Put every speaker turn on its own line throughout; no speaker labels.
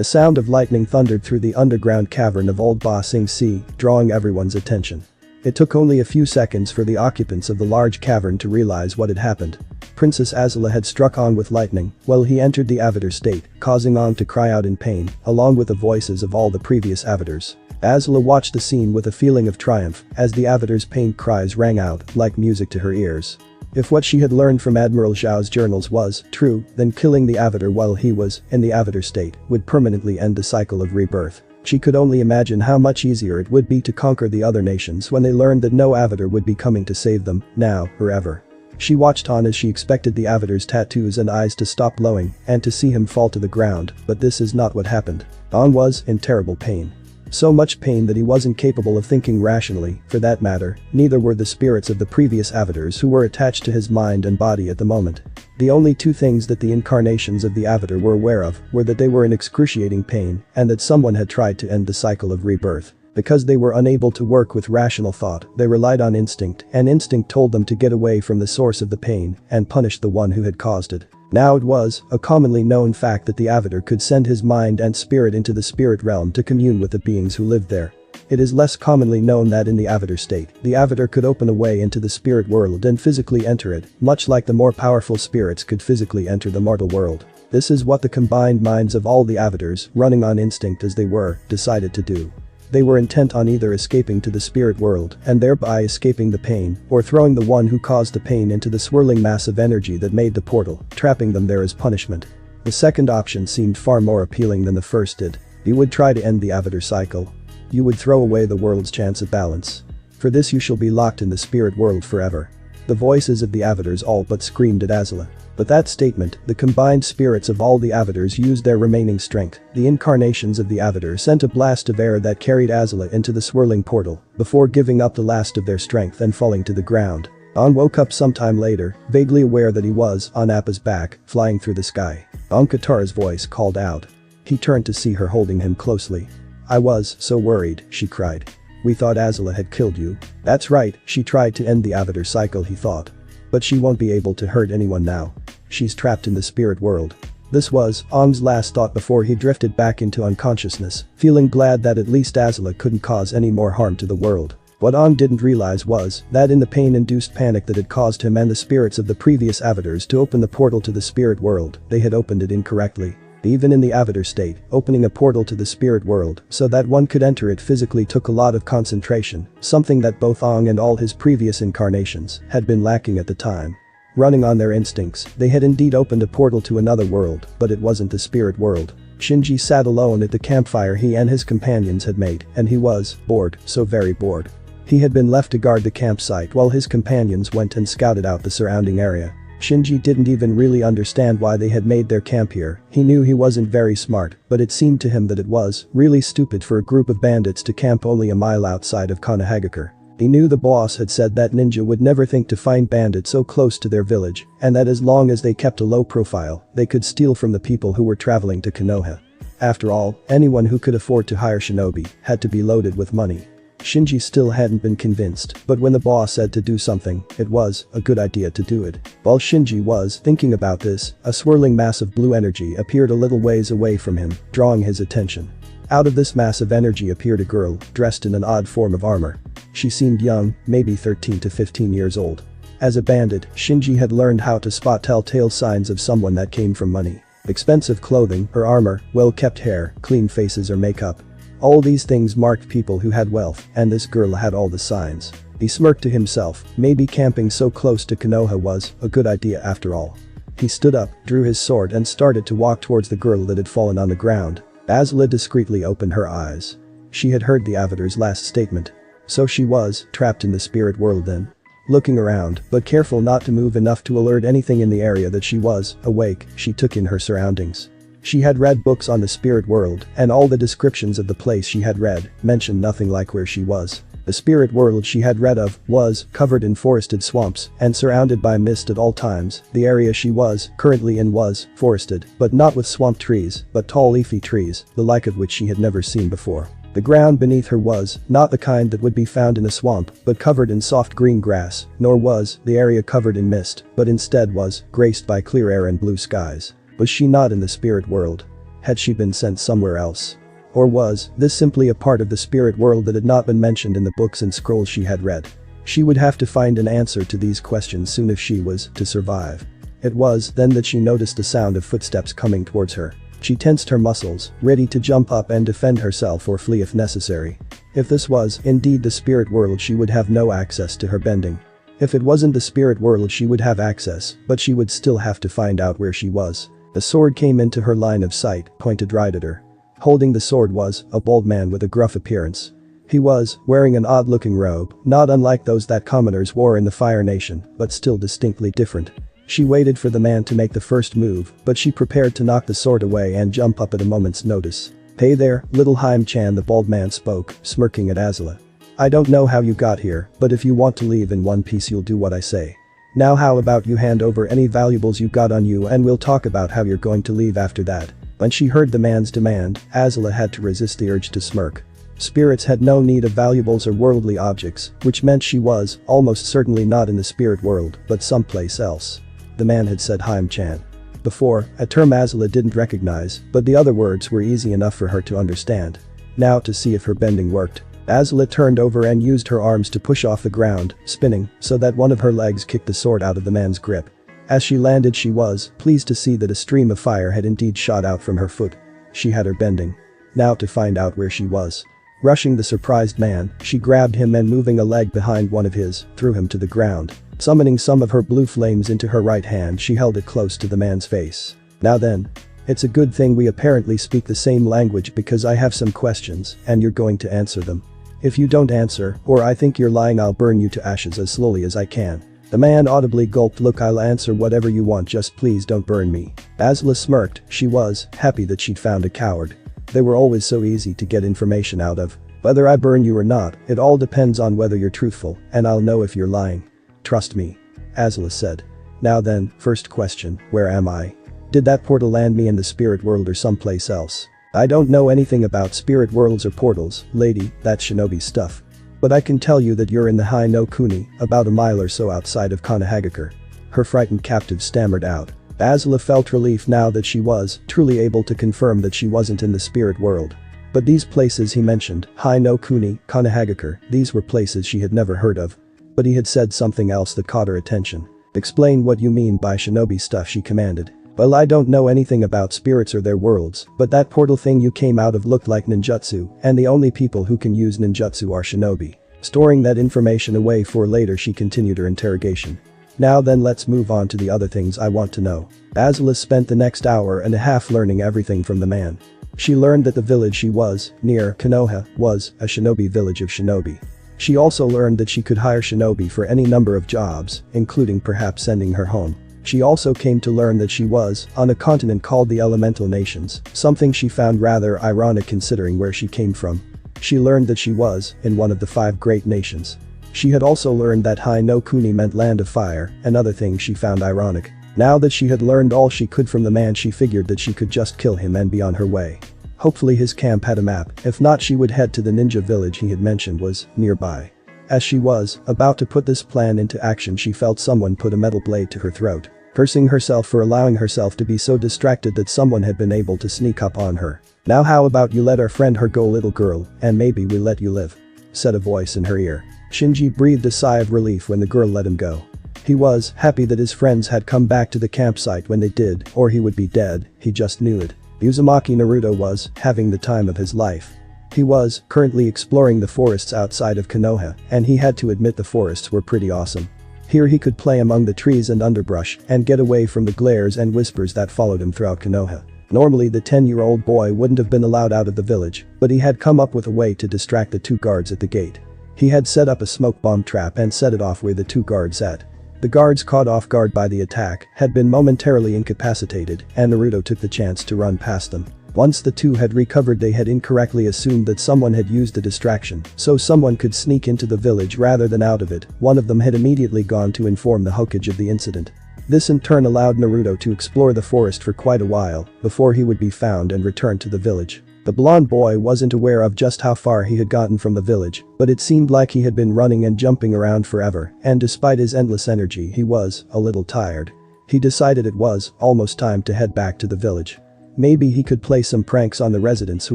The sound of lightning thundered through the underground cavern of Old Ba Sing Se, drawing everyone's attention. It took only a few seconds for the occupants of the large cavern to realize what had happened. Princess Azula had struck Aang with lightning while he entered the Avatar state, causing Aang to cry out in pain, along with the voices of all the previous Avatars. Azula watched the scene with a feeling of triumph as the Avatar's pained cries rang out like music to her ears. If what she had learned from Admiral Zhao's journals was true, then killing the Avatar while he was in the Avatar state would permanently end the cycle of rebirth. She could only imagine how much easier it would be to conquer the other nations when they learned that no Avatar would be coming to save them, now or ever. She watched on as she expected the Avatar's tattoos and eyes to stop glowing and to see him fall to the ground, but this is not what happened. Aang was in terrible pain. So much pain that he wasn't capable of thinking rationally, for that matter, neither were the spirits of the previous Avatars who were attached to his mind and body at the moment. The only two things that the incarnations of the Avatar were aware of were that they were in excruciating pain and that someone had tried to end the cycle of rebirth. Because they were unable to work with rational thought, they relied on instinct, and instinct told them to get away from the source of the pain and punish the one who had caused it. Now it was a commonly known fact that the Avatar could send his mind and spirit into the spirit realm to commune with the beings who lived there. It is less commonly known that in the Avatar state, the Avatar could open a way into the spirit world and physically enter it, much like the more powerful spirits could physically enter the mortal world. This is what the combined minds of all the Avatars, running on instinct as they were, decided to do. They were intent on either escaping to the spirit world and thereby escaping the pain, or throwing the one who caused the pain into the swirling mass of energy that made the portal, trapping them there as punishment. The second option seemed far more appealing than the first did. You would try to end the Avatar cycle. You would throw away the world's chance of balance. For this you shall be locked in the spirit world forever. The voices of the Avatars all but screamed at Azula. With that statement, the combined spirits of all the Avatars used their remaining strength. The incarnations of the Avatar sent a blast of air that carried Azula into the swirling portal, before giving up the last of their strength and falling to the ground. Aang woke up sometime later, vaguely aware that he was on Appa's back, flying through the sky. Aang Katara's voice called out. He turned to see her holding him closely. "I was so worried," she cried. "We thought Azula had killed you." That's right, she tried to end the Avatar cycle, he thought. But she won't be able to hurt anyone now. She's trapped in the spirit world. This was Aang's last thought before he drifted back into unconsciousness, feeling glad that at least Azula couldn't cause any more harm to the world. What Aang didn't realize was that in the pain-induced panic that had caused him and the spirits of the previous Avatars to open the portal to the spirit world, they had opened it incorrectly. Even in the Avatar state, opening a portal to the spirit world so that one could enter it physically took a lot of concentration, something that both Aang and all his previous incarnations had been lacking at the time. Running on their instincts, they had indeed opened a portal to another world, but it wasn't the spirit world. Shinji sat alone at the campfire he and his companions had made, and he was bored, so very bored. He had been left to guard the campsite while his companions went and scouted out the surrounding area. Shinji didn't even really understand why they had made their camp here. He knew he wasn't very smart, but it seemed to him that it was really stupid for a group of bandits to camp only a mile outside of Konohagakure. He knew the boss had said that ninja would never think to find bandits so close to their village, and that as long as they kept a low profile, they could steal from the people who were traveling to Konoha. After all, anyone who could afford to hire shinobi had to be loaded with money. Shinji still hadn't been convinced, but when the boss said to do something, it was a good idea to do it. While Shinji was thinking about this, a swirling mass of blue energy appeared a little ways away from him, drawing his attention. Out of this mass of energy appeared a girl, dressed in an odd form of armor. She seemed young, maybe 13 to 15 years old. As a bandit, Shinji had learned how to spot telltale signs of someone that came from money. Expensive clothing, or armor, well-kept hair, clean faces or makeup. All these things marked people who had wealth, and this girl had all the signs. He smirked to himself, maybe camping so close to Konoha was a good idea after all. He stood up, drew his sword and started to walk towards the girl that had fallen on the ground. Azula discreetly opened her eyes. She had heard the Avatar's last statement. So she was trapped in the spirit world then. Looking around, but careful not to move enough to alert anything in the area that she was awake, she took in her surroundings. She had read books on the spirit world, and all the descriptions of the place she had read mentioned nothing like where she was. The spirit world she had read of was covered in forested swamps and surrounded by mist at all times. The area she was currently in was forested, but not with swamp trees, but tall leafy trees, the like of which she had never seen before. The ground beneath her was not the kind that would be found in a swamp, but covered in soft green grass, nor was the area covered in mist, but instead was graced by clear air and blue skies. Was she not in the spirit world? Had she been sent somewhere else? Or was this simply a part of the spirit world that had not been mentioned in the books and scrolls she had read? She would have to find an answer to these questions soon if she was to survive. It was then that she noticed the sound of footsteps coming towards her. She tensed her muscles, ready to jump up and defend herself or flee if necessary. If this was indeed the spirit world, she would have no access to her bending. If it wasn't the spirit world, she would have access, but she would still have to find out where she was. A sword came into her line of sight, pointed right at her. Holding the sword was a bald man with a gruff appearance. He was wearing an odd-looking robe, not unlike those that commoners wore in the Fire Nation, but still distinctly different. She waited for the man to make the first move, but she prepared to knock the sword away and jump up at a moment's notice. "Hey there, little Haim-chan," the bald man spoke, smirking at Azula. "I don't know how you got here, but if you want to leave in one piece, you'll do what I say. Now how about you hand over any valuables you got on you and we'll talk about how you're going to leave after that." When she heard the man's demand, Azula had to resist the urge to smirk. Spirits had no need of valuables or worldly objects, which meant she was almost certainly not in the spirit world, but someplace else. The man had said Haim-chan before, a term Azula didn't recognize, but the other words were easy enough for her to understand. Now to see if her bending worked. Azula turned over and used her arms to push off the ground, spinning, so that one of her legs kicked the sword out of the man's grip. As she landed, she was pleased to see that a stream of fire had indeed shot out from her foot. She had her bending. Now to find out where she was. Rushing the surprised man, she grabbed him and moving a leg behind one of his, threw him to the ground. Summoning some of her blue flames into her right hand, she held it close to the man's face. "Now then. It's a good thing we apparently speak the same language because I have some questions and you're going to answer them. If you don't answer, or I think you're lying, I'll burn you to ashes as slowly as I can." The man audibly gulped. "Look, I'll answer whatever you want, just please don't burn me." Azula smirked. She was happy that she'd found a coward. They were always so easy to get information out of. "Whether I burn you or not, it all depends on whether you're truthful, and I'll know if you're lying. Trust me," Azula said. "Now then, first question, where am I? Did that portal land me in the spirit world or someplace else?" "I don't know anything about spirit worlds or portals, lady, that's shinobi stuff. But I can tell you that you're in the Hai no Kuni, about a mile or so outside of Konohagakure." Her frightened captive stammered out. Azula felt relief now that she was truly able to confirm that she wasn't in the spirit world. But these places he mentioned, Hai no Kuni, Konohagakure, these were places she had never heard of. But he had said something else that caught her attention. "Explain what you mean by shinobi stuff," she commanded. "Well, I don't know anything about spirits or their worlds, but that portal thing you came out of looked like ninjutsu, and the only people who can use ninjutsu are shinobi." Storing that information away for later, she continued her interrogation. "Now then, let's move on to the other things I want to know." Azula spent the next hour and a half learning everything from the man. She learned that the village she was near, Konoha, was a shinobi village of shinobi. She also learned that she could hire shinobi for any number of jobs, including perhaps sending her home. She also came to learn that she was on a continent called the Elemental Nations, something she found rather ironic considering where she came from. She learned that she was in one of the 5 great nations. She had also learned that Hai no Kuni meant land of fire, and other things she found ironic. Now that she had learned all she could from the man, she figured that she could just kill him and be on her way. Hopefully his camp had a map, if not she would head to the ninja village he had mentioned was nearby. As she was about to put this plan into action, she felt someone put a metal blade to her throat. Cursing herself for allowing herself to be so distracted that someone had been able to sneak up on her. "Now how about you let our friend her go, little girl, and maybe we let you live," said a voice in her ear. Shinji breathed a sigh of relief when the girl let him go. He was happy that his friends had come back to the campsite when they did, or he would be dead, he just knew it. Uzumaki Naruto was having the time of his life. He was currently exploring the forests outside of Konoha, and he had to admit the forests were pretty awesome. Here he could play among the trees and underbrush and get away from the glares and whispers that followed him throughout Konoha. Normally the 10-year-old boy wouldn't have been allowed out of the village, but he had come up with a way to distract the 2 guards at the gate. He had set up a smoke bomb trap and set it off where the 2 guards sat. The guards, caught off guard by the attack, had been momentarily incapacitated, and Naruto took the chance to run past them. Once the 2 had recovered, they had incorrectly assumed that someone had used the distraction, so someone could sneak into the village rather than out of it. One of them had immediately gone to inform the Hokage of the incident. This in turn allowed Naruto to explore the forest for quite a while before he would be found and return to the village. The blonde boy wasn't aware of just how far he had gotten from the village, but it seemed like he had been running and jumping around forever, and despite his endless energy, he was a little tired. He decided it was almost time to head back to the village. Maybe he could play some pranks on the residents who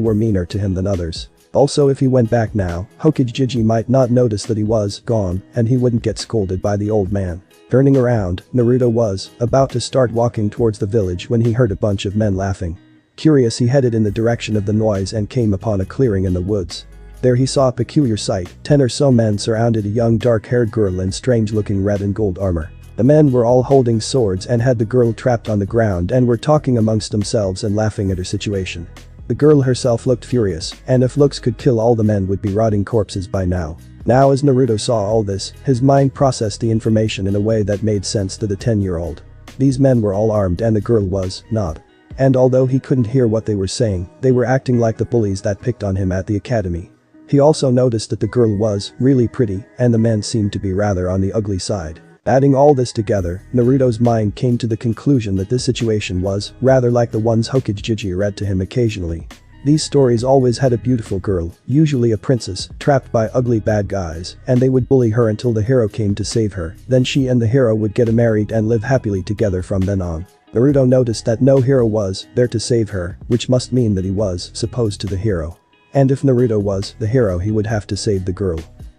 were meaner to him than others. Also, if he went back now, Hokage might not notice that he was gone and he wouldn't get scolded by the old man. Turning around, Naruto was about to start walking towards the village when he heard a bunch of men laughing. Curious, he headed in the direction of the noise and came upon a clearing in the woods. There he saw a peculiar sight. 10 or so men surrounded a young dark-haired girl in strange-looking red and gold armor. The men were all holding swords and had the girl trapped on the ground and were talking amongst themselves and laughing at her situation. The girl herself looked furious, and if looks could kill, all the men would be rotting corpses by now. Now, as Naruto saw all this, his mind processed the information in a way that made sense to the 10-year-old. These men were all armed and the girl was not. And although he couldn't hear what they were saying, they were acting like the bullies that picked on him at the academy. He also noticed that the girl was really pretty and the men seemed to be rather on the ugly side. Adding all this together, Naruto's mind came to the conclusion that this situation was rather like the ones Hokage read to him occasionally. These stories always had a beautiful girl, usually a princess, trapped by ugly bad guys, and they would bully her until the hero came to save her. Then she and the hero would get married and live happily together from then on. Naruto noticed that no hero was there to save her, which must mean that he was supposed to the hero. And if Naruto was the hero, he would have to save the girl.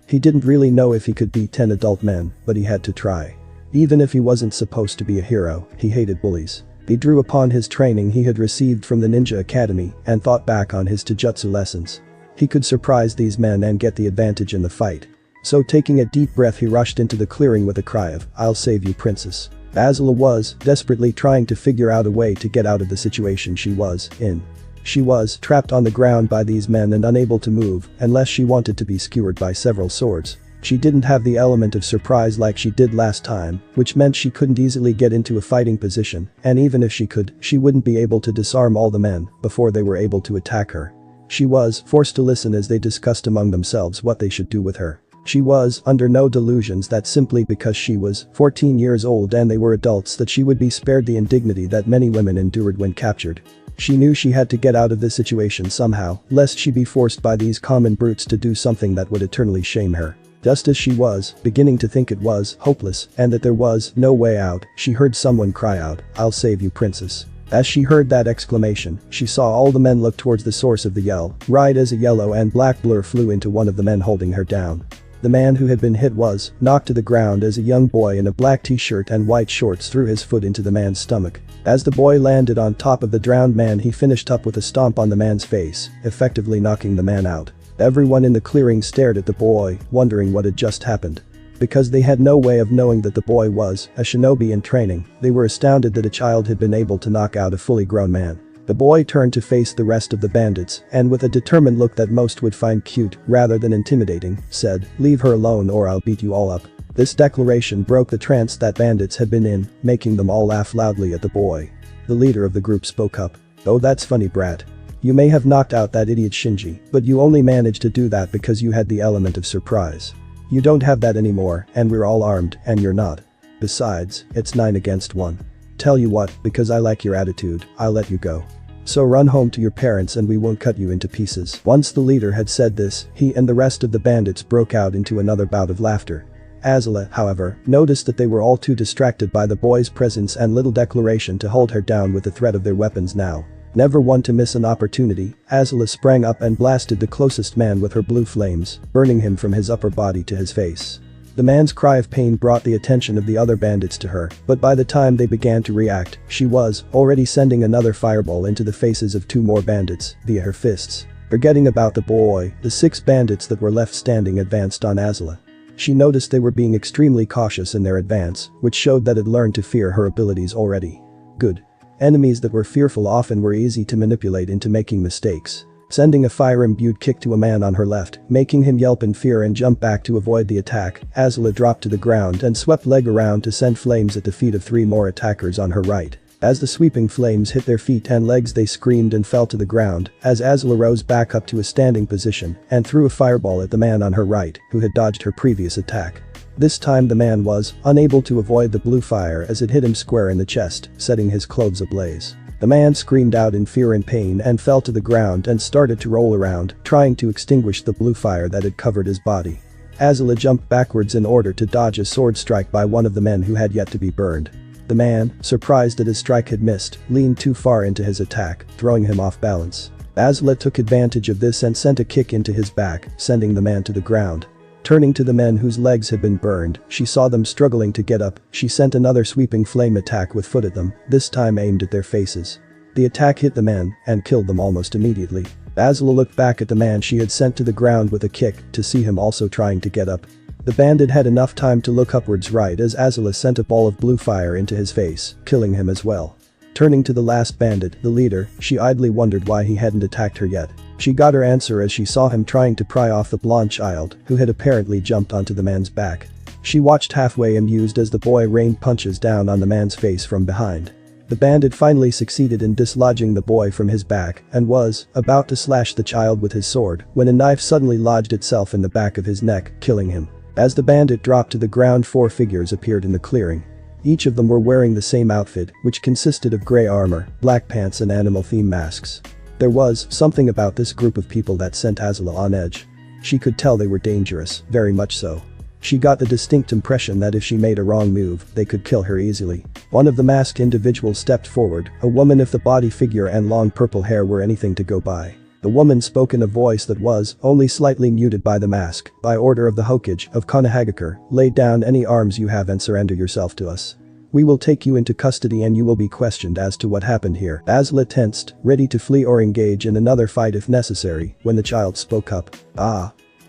He didn't really know if he could beat 10 adult men, but he had to try. Even if he wasn't supposed to be a hero, he hated bullies. He drew upon his training he had received from the ninja academy and thought back on his taijutsu lessons. He could surprise these men and get the advantage in the fight. So taking a deep breath, he rushed into the clearing with a cry of, "I'll save you, princess." Azula was desperately trying to figure out a way to get out of the situation she was in. She was trapped on the ground by these men and unable to move unless she wanted to be skewered by several swords. She didn't have the element of surprise like she did last time, which meant she couldn't easily get into a fighting position, and even if she could, she wouldn't be able to disarm all the men before they were able to attack her. She was forced to listen as they discussed among themselves what they should do with her. She was under no delusions that simply because she was 14 years old and they were adults that she would be spared the indignity that many women endured when captured. She knew she had to get out of this situation somehow, lest she be forced by these common brutes to do something that would eternally shame her. Just as she was beginning to think it was hopeless and that there was no way out, she heard someone cry out, "I'll save you, princess." As she heard that exclamation, she saw all the men look towards the source of the yell, right as a yellow and black blur flew into one of the men holding her down. The man who had been hit was knocked to the ground as a young boy in a black t-shirt and white shorts threw his foot into the man's stomach. As the boy landed on top of the drowned man, he finished up with a stomp on the man's face, effectively knocking the man out. Everyone in the clearing stared at the boy, wondering what had just happened. Because they had no way of knowing that the boy was a shinobi in training, they were astounded that a child had been able to knock out a fully grown man. The boy turned to face the rest of the bandits and with a determined look that most would find cute rather than intimidating, said, "Leave her alone or I'll beat you all up." This declaration broke the trance that bandits had been in, making them all laugh loudly at the boy. The leader of the group spoke up. "Oh, that's funny, brat. You may have knocked out that idiot Shinji, but you only managed to do that because you had the element of surprise. You don't have that anymore, and we're all armed, and you're not. Besides, it's 9 against 1. Tell you what, because I like your attitude, I'll let you go. So run home to your parents and we won't cut you into pieces." Once the leader had said this, he and the rest of the bandits broke out into another bout of laughter. Azula, however, noticed that they were all too distracted by the boy's presence and little declaration to hold her down with the threat of their weapons now. Never one to miss an opportunity, Azula sprang up and blasted the closest man with her blue flames, burning him from his upper body to his face. The man's cry of pain brought the attention of the other bandits to her, but by the time they began to react, she was already sending another fireball into the faces of 2 more bandits via her fists. Forgetting about the boy, the 6 bandits that were left standing advanced on Azula. She noticed they were being extremely cautious in their advance, which showed that it learned to fear her abilities already. Good. Enemies that were fearful often were easy to manipulate into making mistakes. Sending a fire-imbued kick to a man on her left, making him yelp in fear and jump back to avoid the attack, Azula dropped to the ground and swept leg around to send flames at the feet of 3 more attackers on her right. As the sweeping flames hit their feet and legs, they screamed and fell to the ground as Azula rose back up to a standing position and threw a fireball at the man on her right who had dodged her previous attack. This time the man was unable to avoid the blue fire as it hit him square in the chest, setting his clothes ablaze. The man screamed out in fear and pain and fell to the ground and started to roll around, trying to extinguish the blue fire that had covered his body. Azula jumped backwards in order to dodge a sword strike by one of the men who had yet to be burned. The man, surprised that his strike had missed, leaned too far into his attack, throwing him off balance. Azula took advantage of this and sent a kick into his back, sending the man to the ground. Turning to the men whose legs had been burned, she saw them struggling to get up. She sent another sweeping flame attack with foot at them, this time aimed at their faces. The attack hit the men and killed them almost immediately. Azula looked back at the man she had sent to the ground with a kick to see him also trying to get up. The bandit had enough time to look upwards right as Azula sent a ball of blue fire into his face, killing him as well. Turning to the last bandit, the leader, she idly wondered why he hadn't attacked her yet. She got her answer as she saw him trying to pry off the blonde child, who had apparently jumped onto the man's back. She watched halfway amused as the boy rained punches down on the man's face from behind. The bandit finally succeeded in dislodging the boy from his back and was about to slash the child with his sword when a knife suddenly lodged itself in the back of his neck, killing him. As the bandit dropped to the ground, 4 figures appeared in the clearing. Each of them were wearing the same outfit, which consisted of grey armor, black pants and animal-themed masks. There was something about this group of people that sent Azula on edge. She could tell they were dangerous, very much so. She got the distinct impression that if she made a wrong move, they could kill her easily. One of the masked individuals stepped forward, a woman if the body figure and long purple hair were anything to go by. The woman spoke in a voice that was only slightly muted by the mask. By order of the Hokage of Konohagakure, lay down any arms you have and surrender yourself to us. We will take you into custody and you will be questioned as to what happened here. Azula tensed, ready to flee or engage in another fight if necessary, when the child spoke up.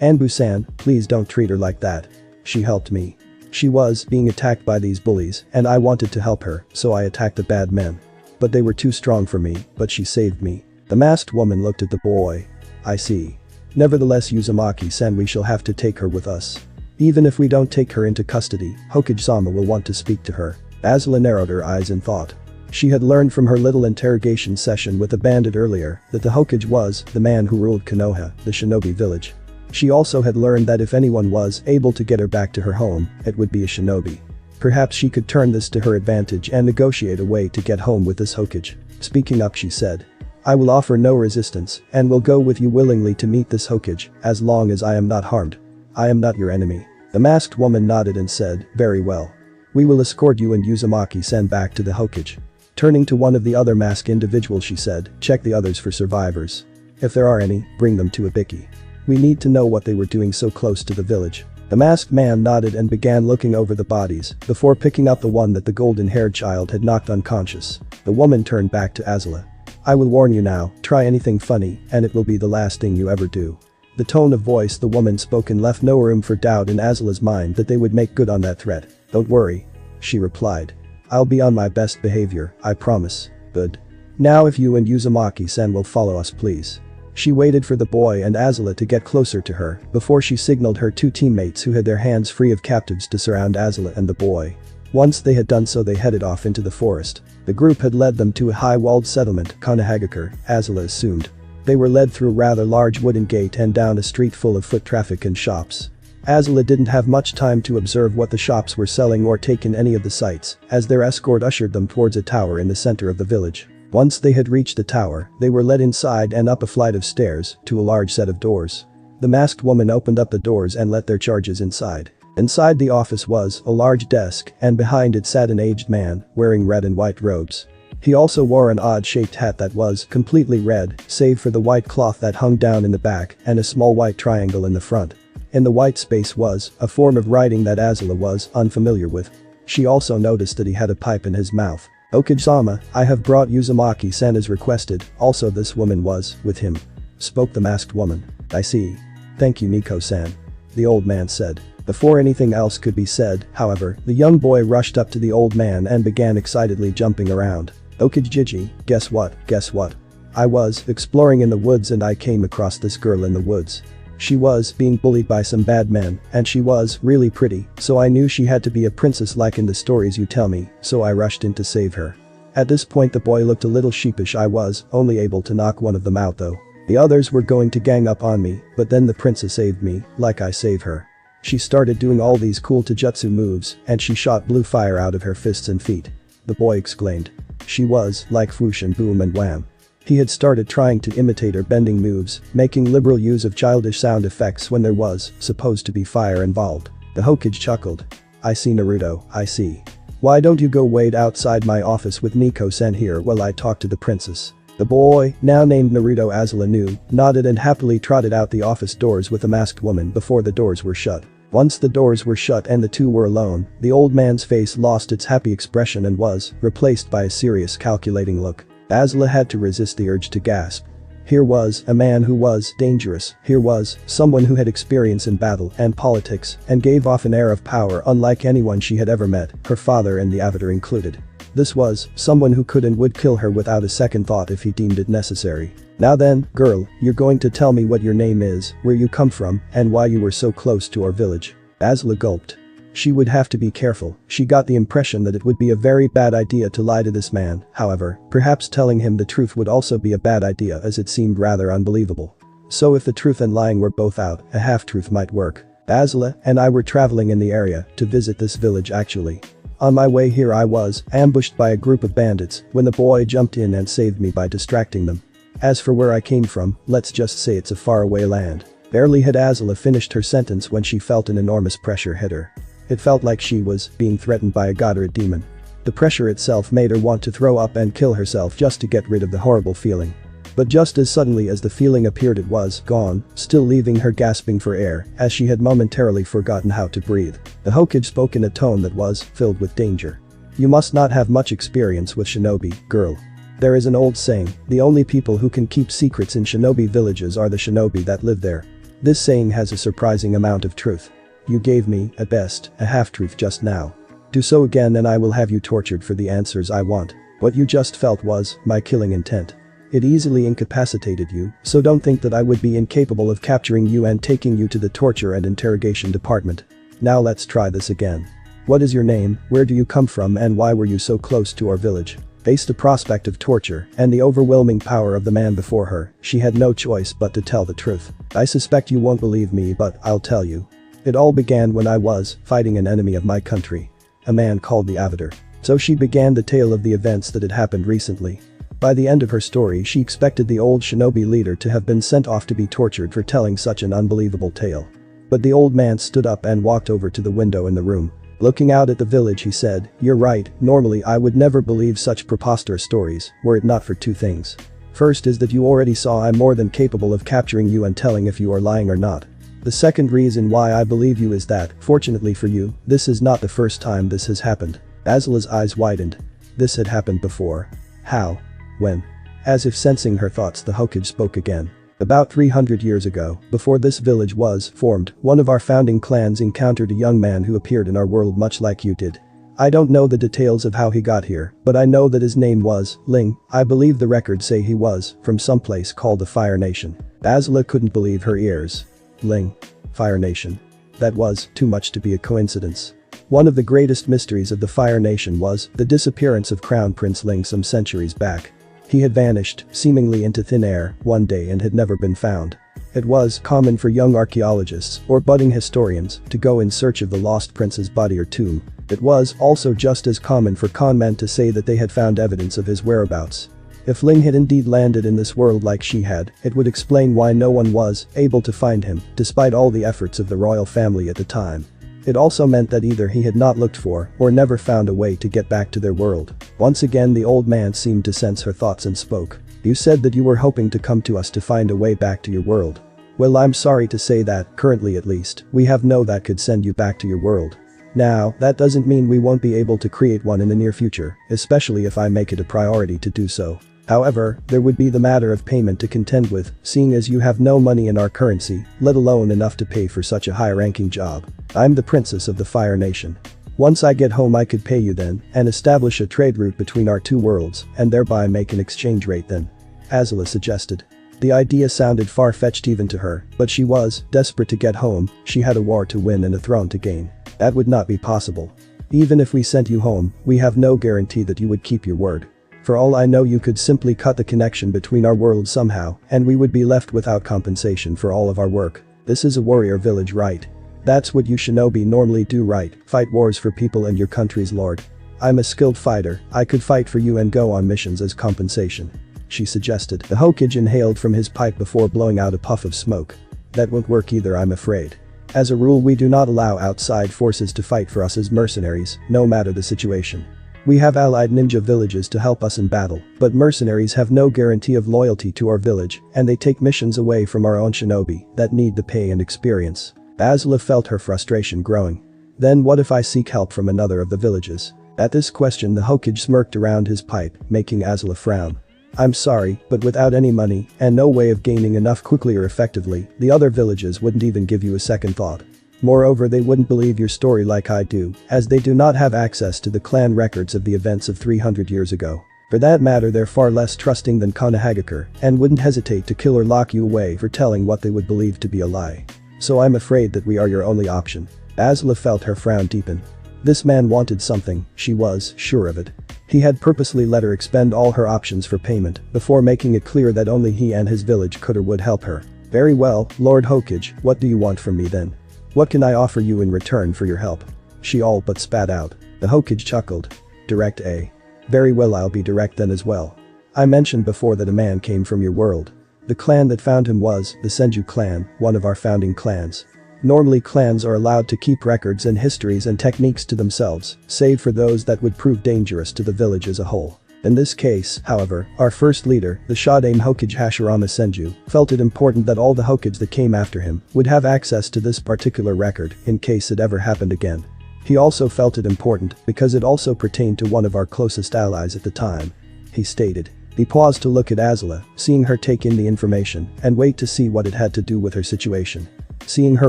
Anbu-san, please don't treat her like that. She helped me. She was being attacked by these bullies, and I wanted to help her, so I attacked the bad men. But they were too strong for me, but she saved me. The masked woman looked at the boy. I see. Nevertheless, Uzumaki-san, we shall have to take her with us. Even if we don't take her into custody, Hokage-sama will want to speak to her. Azula narrowed her eyes in thought. She had learned from her little interrogation session with the bandit earlier that the Hokage was the man who ruled Konoha, the shinobi village. She also had learned that if anyone was able to get her back to her home, it would be a shinobi. Perhaps she could turn this to her advantage and negotiate a way to get home with this Hokage. Speaking up, she said. I will offer no resistance and will go with you willingly to meet this Hokage, as long as I am not harmed. I am not your enemy. The masked woman nodded and said, very well. We will escort you and Uzumaki-san back to the Hokage. Turning to one of the other masked individuals, she said, check the others for survivors. If there are any, bring them to Ibiki. We need to know what they were doing so close to the village. The masked man nodded and began looking over the bodies before picking up the one that the golden-haired child had knocked unconscious. The woman turned back to Azula. I will warn you now, try anything funny and it will be the last thing you ever do. The tone of voice the woman spoke in left no room for doubt in Azula's mind that they would make good on that threat. Don't worry. She replied. I'll be on my best behavior, I promise. Good. Now if you and Uzumaki-san will follow us, please. She waited for the boy and Azula to get closer to her before she signaled her 2 teammates who had their hands free of captives to surround Azula and the boy. Once they had done so, they headed off into the forest. The group had led them to a high-walled settlement, Konohagakure, Azula assumed. They were led through a rather large wooden gate and down a street full of foot traffic and shops. Azula didn't have much time to observe what the shops were selling or take in any of the sights, as their escort ushered them towards a tower in the center of the village. Once they had reached the tower, they were led inside and up a flight of stairs to a large set of doors. The masked woman opened up the doors and let their charges inside. Inside the office was a large desk, and behind it sat an aged man wearing red and white robes. He also wore an odd-shaped hat that was completely red, save for the white cloth that hung down in the back and a small white triangle in the front. In the white space was a form of writing that Azula was unfamiliar with. She also noticed that he had a pipe in his mouth. Hokage-sama, I have brought Uzumaki-san as requested, also this woman was with him. Spoke the masked woman. I see. Thank you, Nico-san. The old man said. Before anything else could be said, however, the young boy rushed up to the old man and began excitedly jumping around. Okage-jiji, guess what? I was exploring in the woods and I came across this girl in the woods. She was being bullied by some bad men, and she was really pretty, so I knew she had to be a princess like in the stories you tell me, so I rushed in to save her. At this point the boy looked a little sheepish. I was only able to knock one of them out though. The others were going to gang up on me, but then the princess saved me, like I saved her. She started doing all these cool taijutsu moves, and she shot blue fire out of her fists and feet. The boy exclaimed. She was like Fwoosh and Boom and Wham. He had started trying to imitate her bending moves, making liberal use of childish sound effects when there was supposed to be fire involved. The Hokage chuckled. I see, Naruto, I see. Why don't you go wait outside my office with Nico-san here while I talk to the princess? The boy, now named Naruto Azula knew, nodded and happily trotted out the office doors with the masked woman before the doors were shut. Once the doors were shut and the two were alone, the old man's face lost its happy expression and was replaced by a serious calculating look. Azula had to resist the urge to gasp. Here was a man who was dangerous, here was someone who had experience in battle and politics and gave off an air of power unlike anyone she had ever met, her father and the Avatar included. This was someone who could and would kill her without a second thought if he deemed it necessary. Now then, girl, you're going to tell me what your name is, where you come from, and why you were so close to our village. Azula gulped. She would have to be careful. She got the impression that it would be a very bad idea to lie to this man, however, perhaps telling him the truth would also be a bad idea as it seemed rather unbelievable. So if the truth and lying were both out, a half-truth might work. Azula and I were traveling in the area to visit this village actually. On my way here I was ambushed by a group of bandits when the boy jumped in and saved me by distracting them. As for where I came from, let's just say it's a faraway land. Barely had Azula finished her sentence when she felt an enormous pressure hit her. It felt like she was being threatened by a god or a demon. The pressure itself made her want to throw up and kill herself just to get rid of the horrible feeling. But just as suddenly as the feeling appeared it was gone, still leaving her gasping for air as she had momentarily forgotten how to breathe. The Hokage spoke in a tone that was filled with danger. You must not have much experience with shinobi, girl. There is an old saying, the only people who can keep secrets in shinobi villages are the shinobi that live there. This saying has a surprising amount of truth. You gave me, at best, a half-truth just now. Do so again and I will have you tortured for the answers I want. What you just felt was my killing intent. It easily incapacitated you, so don't think that I would be incapable of capturing you and taking you to the torture and interrogation department. Now let's try this again. What is your name, where do you come from and why were you so close to our village? Faced the prospect of torture and the overwhelming power of the man before her, she had no choice but to tell the truth. I suspect you won't believe me but I'll tell you. It all began when I was fighting an enemy of my country. A man called the Avatar. So she began the tale of the events that had happened recently. By the end of her story she expected the old shinobi leader to have been sent off to be tortured for telling such an unbelievable tale. But the old man stood up and walked over to the window in the room. Looking out at the village he said, "You're right, normally I would never believe such preposterous stories, were it not for two things. First is that you already saw I'm more than capable of capturing you and telling if you are lying or not. The second reason why I believe you is that, fortunately for you, this is not the first time this has happened." Azula's eyes widened. This had happened before. How? When? As if sensing her thoughts the Hokage spoke again. About 300 years ago, before this village was formed, one of our founding clans encountered a young man who appeared in our world much like you did. I don't know the details of how he got here, but I know that his name was Ling. I believe the records say he was from someplace called the Fire Nation. Azula couldn't believe her ears. Ling. Fire Nation. That was too much to be a coincidence. One of the greatest mysteries of the Fire Nation was the disappearance of Crown Prince Ling some centuries back. He had vanished, seemingly into thin air, one day and had never been found. It was common for young archaeologists or budding historians to go in search of the lost prince's body or tomb. It was also just as common for con men to say that they had found evidence of his whereabouts. If Ling had indeed landed in this world like she had, it would explain why no one was able to find him, despite all the efforts of the royal family at the time. It also meant that either he had not looked for or never found a way to get back to their world. Once again the old man seemed to sense her thoughts and spoke. You said that you were hoping to come to us to find a way back to your world. Well, I'm sorry to say that, currently at least, we have no that could send you back to your world. Now, that doesn't mean we won't be able to create one in the near future, especially if I make it a priority to do so. However, there would be the matter of payment to contend with, seeing as you have no money in our currency, let alone enough to pay for such a high-ranking job. I'm the princess of the Fire Nation. Once I get home I could pay you then, and establish a trade route between our two worlds, and thereby make an exchange rate then. Azula suggested. The idea sounded far-fetched even to her, but she was desperate to get home. She had a war to win and a throne to gain. That would not be possible. Even if we sent you home, we have no guarantee that you would keep your word. For all I know you could simply cut the connection between our worlds somehow, and we would be left without compensation for all of our work. This is a warrior village, right? That's what you shinobi normally do, right? Fight wars for people and your country's lord. I'm a skilled fighter, I could fight for you and go on missions as compensation. She suggested. The Hokage inhaled from his pipe before blowing out a puff of smoke. That won't work either, I'm afraid. As a rule, we do not allow outside forces to fight for us as mercenaries, no matter the situation. We have allied ninja villages to help us in battle, but mercenaries have no guarantee of loyalty to our village, and they take missions away from our own shinobi that need the pay and experience. Azula felt her frustration growing. Then what if I seek help from another of the villages? At this question, the Hokage smirked around his pipe, making Azula frown. I'm sorry, but without any money and no way of gaining enough quickly or effectively, the other villages wouldn't even give you a second thought. Moreover, they wouldn't believe your story like I do, as they do not have access to the clan records of the events of 300 years ago. For that matter, they're far less trusting than Konohagakure and wouldn't hesitate to kill or lock you away for telling what they would believe to be a lie. So I'm afraid that we are your only option. Azula felt her frown deepen. This man wanted something, she was sure of it. He had purposely let her expend all her options for payment before making it clear that only he and his village could or would help her. Very well, Lord Hokage, what do you want from me then? What can I offer you in return for your help? She all but spat out. The Hokage chuckled. Direct, eh? Very well, I'll be direct then as well. I mentioned before that a man came from your world. The clan that found him was the Senju clan, one of our founding clans. Normally, clans are allowed to keep records and histories and techniques to themselves, save for those that would prove dangerous to the village as a whole. In this case, however, our first leader, the Shodaime Hokage Hashirama Senju, felt it important that all the Hokage that came after him would have access to this particular record in case it ever happened again. He also felt it important because it also pertained to one of our closest allies at the time. He stated. He paused to look at Azula, seeing her take in the information and wait to see what it had to do with her situation. Seeing her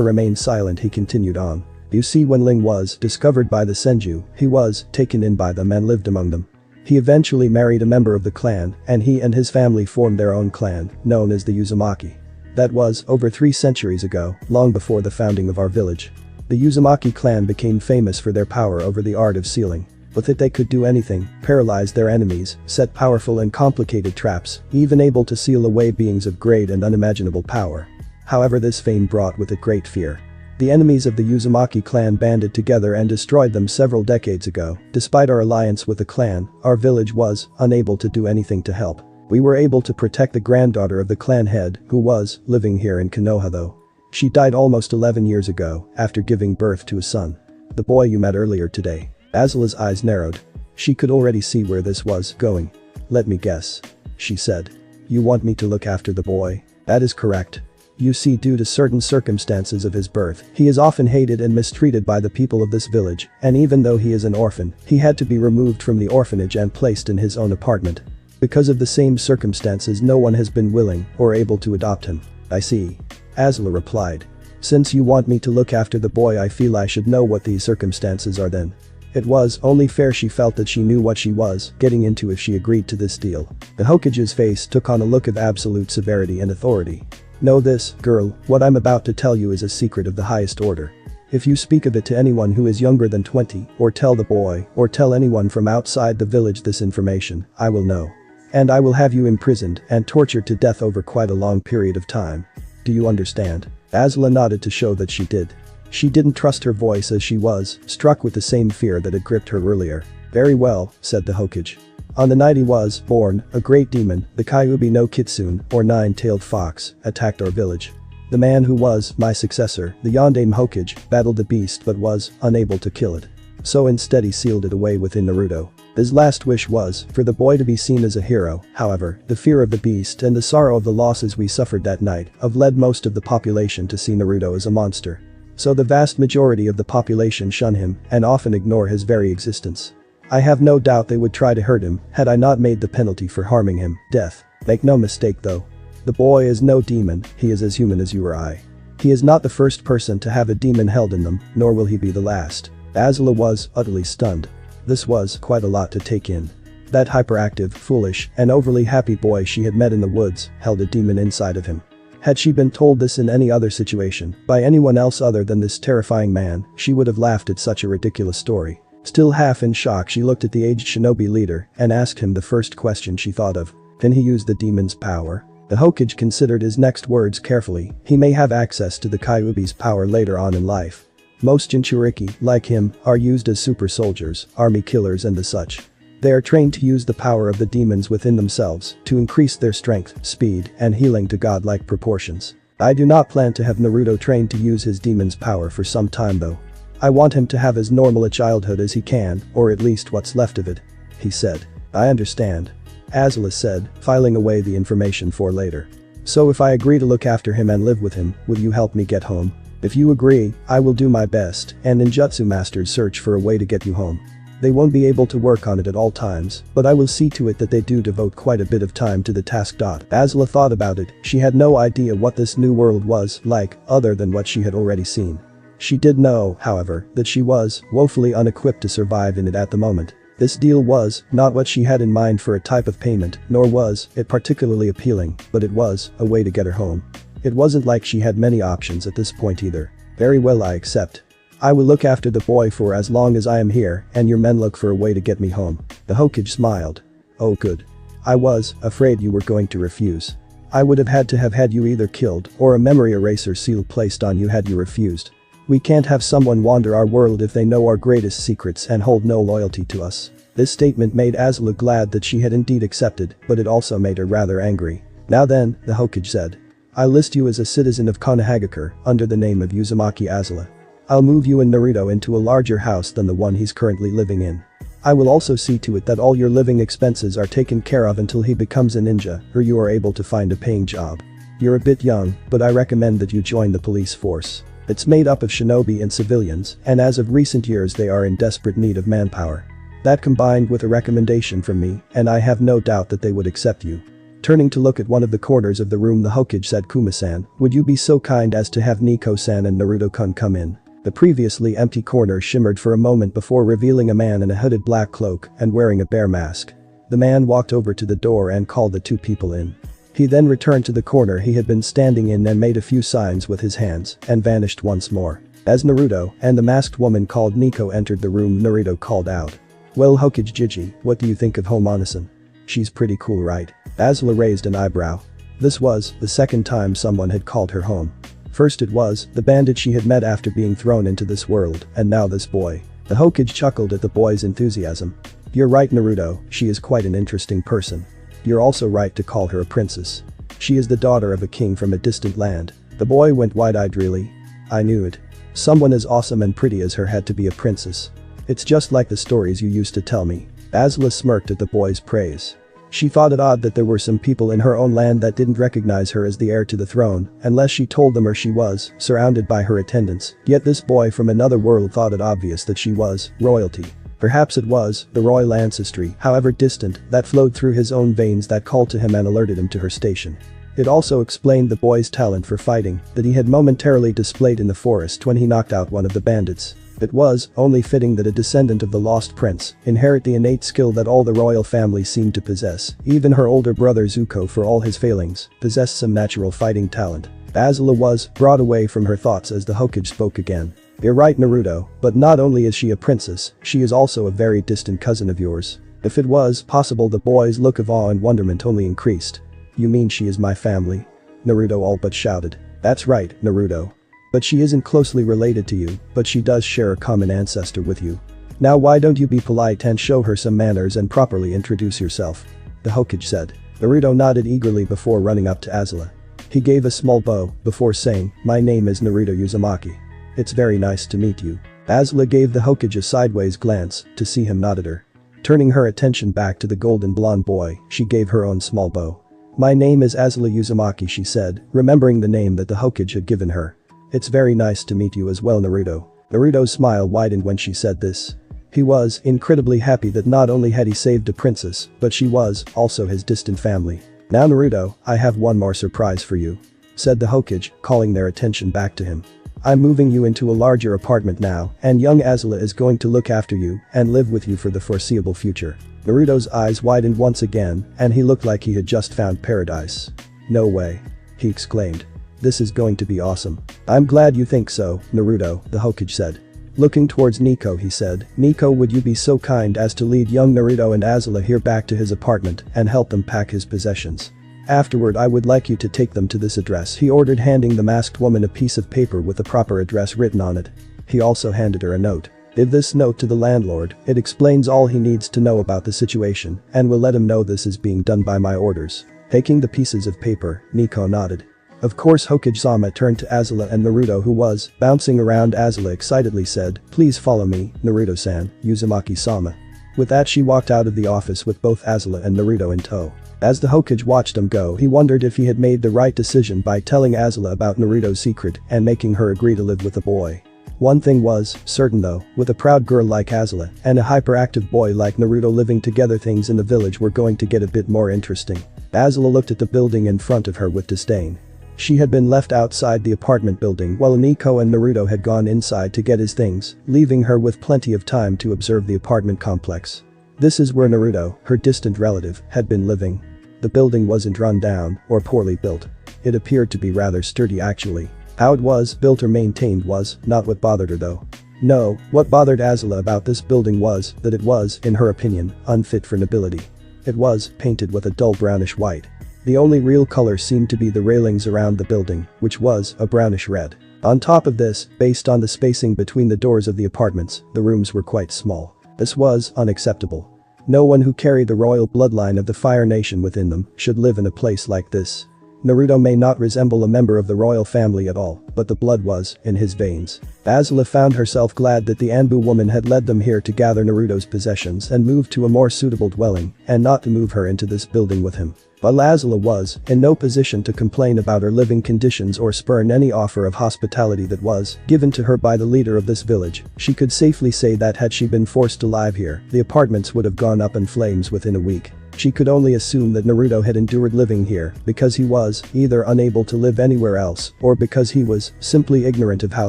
remain silent, he continued on. You see, when Ling was discovered by the Senju, he was taken in by them and lived among them. He eventually married a member of the clan, and he and his family formed their own clan, known as the Uzumaki. That was over 3 centuries ago, long before the founding of our village. The Uzumaki clan became famous for their power over the art of sealing. With it they could do anything, paralyze their enemies, set powerful and complicated traps, even able to seal away beings of great and unimaginable power. However, this fame brought with it great fear. The enemies of the Uzumaki clan banded together and destroyed them several decades ago. Despite our alliance with the clan, our village was unable to do anything to help. We were able to protect the granddaughter of the clan head, who was living here in Konoha though. She died almost 11 years ago, after giving birth to a son. The boy you met earlier today. Azula's eyes narrowed. She could already see where this was going. Let me guess. She said. You want me to look after the boy? That is correct. You see, due to certain circumstances of his birth, he is often hated and mistreated by the people of this village, and even though he is an orphan, he had to be removed from the orphanage and placed in his own apartment. Because of the same circumstances, no one has been willing or able to adopt him. I see. Azula replied. Since you want me to look after the boy, I feel I should know what these circumstances are then. It was only fair she felt that she knew what she was getting into if she agreed to this deal. The Hokage's face took on a look of absolute severity and authority. Know this, girl, what I'm about to tell you is a secret of the highest order. If you speak of it to anyone who is younger than 20, or tell the boy, or tell anyone from outside the village this information, I will know. And I will have you imprisoned and tortured to death over quite a long period of time. Do you understand? Azula nodded to show that she did. She didn't trust her voice as she was struck with the same fear that had gripped her earlier. Very well, said the Hokage. On the night he was born, a great demon, the Kyuubi no Kitsune, or nine-tailed fox, attacked our village. The man who was my successor, the Yondaime Hokage, battled the beast but was unable to kill it. So instead he sealed it away within Naruto. His last wish was for the boy to be seen as a hero. However, the fear of the beast and the sorrow of the losses we suffered that night have led most of the population to see Naruto as a monster. So the vast majority of the population shun him and often ignore his very existence. I have no doubt they would try to hurt him had I not made the penalty for harming him, death. Make no mistake though. The boy is no demon, he is as human as you or I. He is not the first person to have a demon held in them, nor will he be the last. Azula was utterly stunned. This was quite a lot to take in. That hyperactive, foolish, and overly happy boy she had met in the woods held a demon inside of him. Had she been told this in any other situation, by anyone else other than this terrifying man, she would have laughed at such a ridiculous story. Still half in shock, she looked at the aged shinobi leader and asked him the first question she thought of. Can he use the demon's power? The Hokage considered his next words carefully. He may have access to the Kyuubi's power later on in life. Most Jinchuriki, like him, are used as super soldiers, army killers and the such. They are trained to use the power of the demons within themselves to increase their strength, speed, and healing to godlike proportions. I do not plan to have Naruto trained to use his demon's power for some time though. I want him to have as normal a childhood as he can, or at least what's left of it," he said. "I understand," Azula said, filing away the information for later. "So if I agree to look after him and live with him, will you help me get home? If you agree, I will do my best, and ninjutsu masters search for a way to get you home. They won't be able to work on it at all times, but I will see to it that they do devote quite a bit of time to the task. Azula thought about it, she had no idea what this new world was like, other than what she had already seen. She did know, however, that she was woefully unequipped to survive in it at the moment. This deal was not what she had in mind for a type of payment, nor was it particularly appealing, but it was a way to get her home. It wasn't like she had many options at this point either. "Very well, I accept. I will look after the boy for as long as I am here, and your men look for a way to get me home." The Hokage smiled. "Oh good. I was afraid you were going to refuse. I would have had you either killed or a memory eraser seal placed on you had you refused. We can't have someone wander our world if they know our greatest secrets and hold no loyalty to us." This statement made Azula glad that she had indeed accepted, but it also made her rather angry. "Now then," the Hokage said. "I list you as a citizen of Konohagakure under the name of Uzumaki Azula. I'll move you and Naruto into a larger house than the one he's currently living in. I will also see to it that all your living expenses are taken care of until he becomes a ninja or you are able to find a paying job. You're a bit young, but I recommend that you join the police force. It's made up of shinobi and civilians, and as of recent years they are in desperate need of manpower. That combined with a recommendation from me, and I have no doubt that they would accept you." Turning to look at one of the corners of the room, the Hokage said, "Kuma-san, would you be so kind as to have Nico-san and Naruto-kun come in?" The previously empty corner shimmered for a moment before revealing a man in a hooded black cloak and wearing a bear mask. The man walked over to the door and called the two people in. He then returned to the corner he had been standing in and made a few signs with his hands and vanished once more. As Naruto and the masked woman called Nico entered the room, Naruto called out, "Well Hokage Jiji, what do you think of Homana-san? She's pretty cool, right?" Azula raised an eyebrow. This was the second time someone had called her home. First it was the bandit she had met after being thrown into this world, and now this boy. The Hokage chuckled at the boy's enthusiasm. "You're right Naruto, she is quite an interesting person. You're also right to call her a princess. She is the daughter of a king from a distant land." The boy went wide-eyed. "Really? I knew it. Someone as awesome and pretty as her had to be a princess. It's just like the stories you used to tell me." Azula smirked at the boy's praise. She thought it odd that there were some people in her own land that didn't recognize her as the heir to the throne, unless she told them, or she was surrounded by her attendants, yet this boy from another world thought it obvious that she was royalty. Perhaps it was the royal ancestry, however distant, that flowed through his own veins that called to him and alerted him to her station. It also explained the boy's talent for fighting that he had momentarily displayed in the forest when he knocked out one of the bandits. It was only fitting that a descendant of the lost prince inherit the innate skill that all the royal family seemed to possess. Even her older brother Zuko, for all his failings, possessed some natural fighting talent. Azula was brought away from her thoughts as the Hokage spoke again. "You're right Naruto, but not only is she a princess, she is also a very distant cousin of yours." If it was possible, the boy's look of awe and wonderment only increased. "You mean she is my family?" Naruto all but shouted. "That's right, Naruto. But she isn't closely related to you, but she does share a common ancestor with you. Now why don't you be polite and show her some manners and properly introduce yourself?" the Hokage said. Naruto nodded eagerly before running up to Azula. He gave a small bow before saying, "My name is Naruto Uzumaki. It's very nice to meet you." Azula gave the Hokage a sideways glance to see him nod at her. Turning her attention back to the golden blonde boy, she gave her own small bow. "My name is Azula Uzumaki," she said, remembering the name that the Hokage had given her. "It's very nice to meet you as well Naruto." Naruto's smile widened when she said this. He was incredibly happy that not only had he saved a princess, but she was also his distant family. "Now Naruto, I have one more surprise for you," said the Hokage, calling their attention back to him. "I'm moving you into a larger apartment now, and young Azula is going to look after you and live with you for the foreseeable future." Naruto's eyes widened once again, and he looked like he had just found paradise. "No way," he exclaimed. "This is going to be awesome." "I'm glad you think so, Naruto," the Hokage said. Looking towards Nico, he said, "Nico, would you be so kind as to lead young Naruto and Azula here back to his apartment and help them pack his possessions? Afterward I would like you to take them to this address," he ordered, handing the masked woman a piece of paper with the proper address written on it. He also handed her a note. "Give this note to the landlord, it explains all he needs to know about the situation and will let him know this is being done by my orders." Taking the pieces of paper, Nico nodded. Of course Hokage-sama turned to Azula and Naruto, who was bouncing around. Azula excitedly said, "Please follow me, Naruto-san, Uzumaki-sama." With that she walked out of the office with both Azula and Naruto in tow. As the Hokage watched them go, he wondered if he had made the right decision by telling Azula about Naruto's secret and making her agree to live with the boy. One thing was certain though, with a proud girl like Azula and a hyperactive boy like Naruto living together, things in the village were going to get a bit more interesting. Azula looked at the building in front of her with disdain. She had been left outside the apartment building while Nico and Naruto had gone inside to get his things, leaving her with plenty of time to observe the apartment complex. This is where Naruto, her distant relative, had been living. The building wasn't run down or poorly built. It appeared to be rather sturdy actually. How it was built or maintained was not what bothered her though. No, what bothered Azula about this building was that it was, in her opinion, unfit for nobility. It was painted with a dull brownish white. The only real color seemed to be the railings around the building, which was a brownish red. On top of this, based on the spacing between the doors of the apartments, the rooms were quite small. This was unacceptable. No one who carried the royal bloodline of the Fire Nation within them should live in a place like this. Naruto may not resemble a member of the royal family at all, but the blood was in his veins. Azula found herself glad that the Anbu woman had led them here to gather Naruto's possessions and move to a more suitable dwelling, and not to move her into this building with him. While Azula was in no position to complain about her living conditions or spurn any offer of hospitality that was given to her by the leader of this village, she could safely say that had she been forced to live here, the apartments would have gone up in flames within a week. She could only assume that Naruto had endured living here because he was either unable to live anywhere else or because he was simply ignorant of how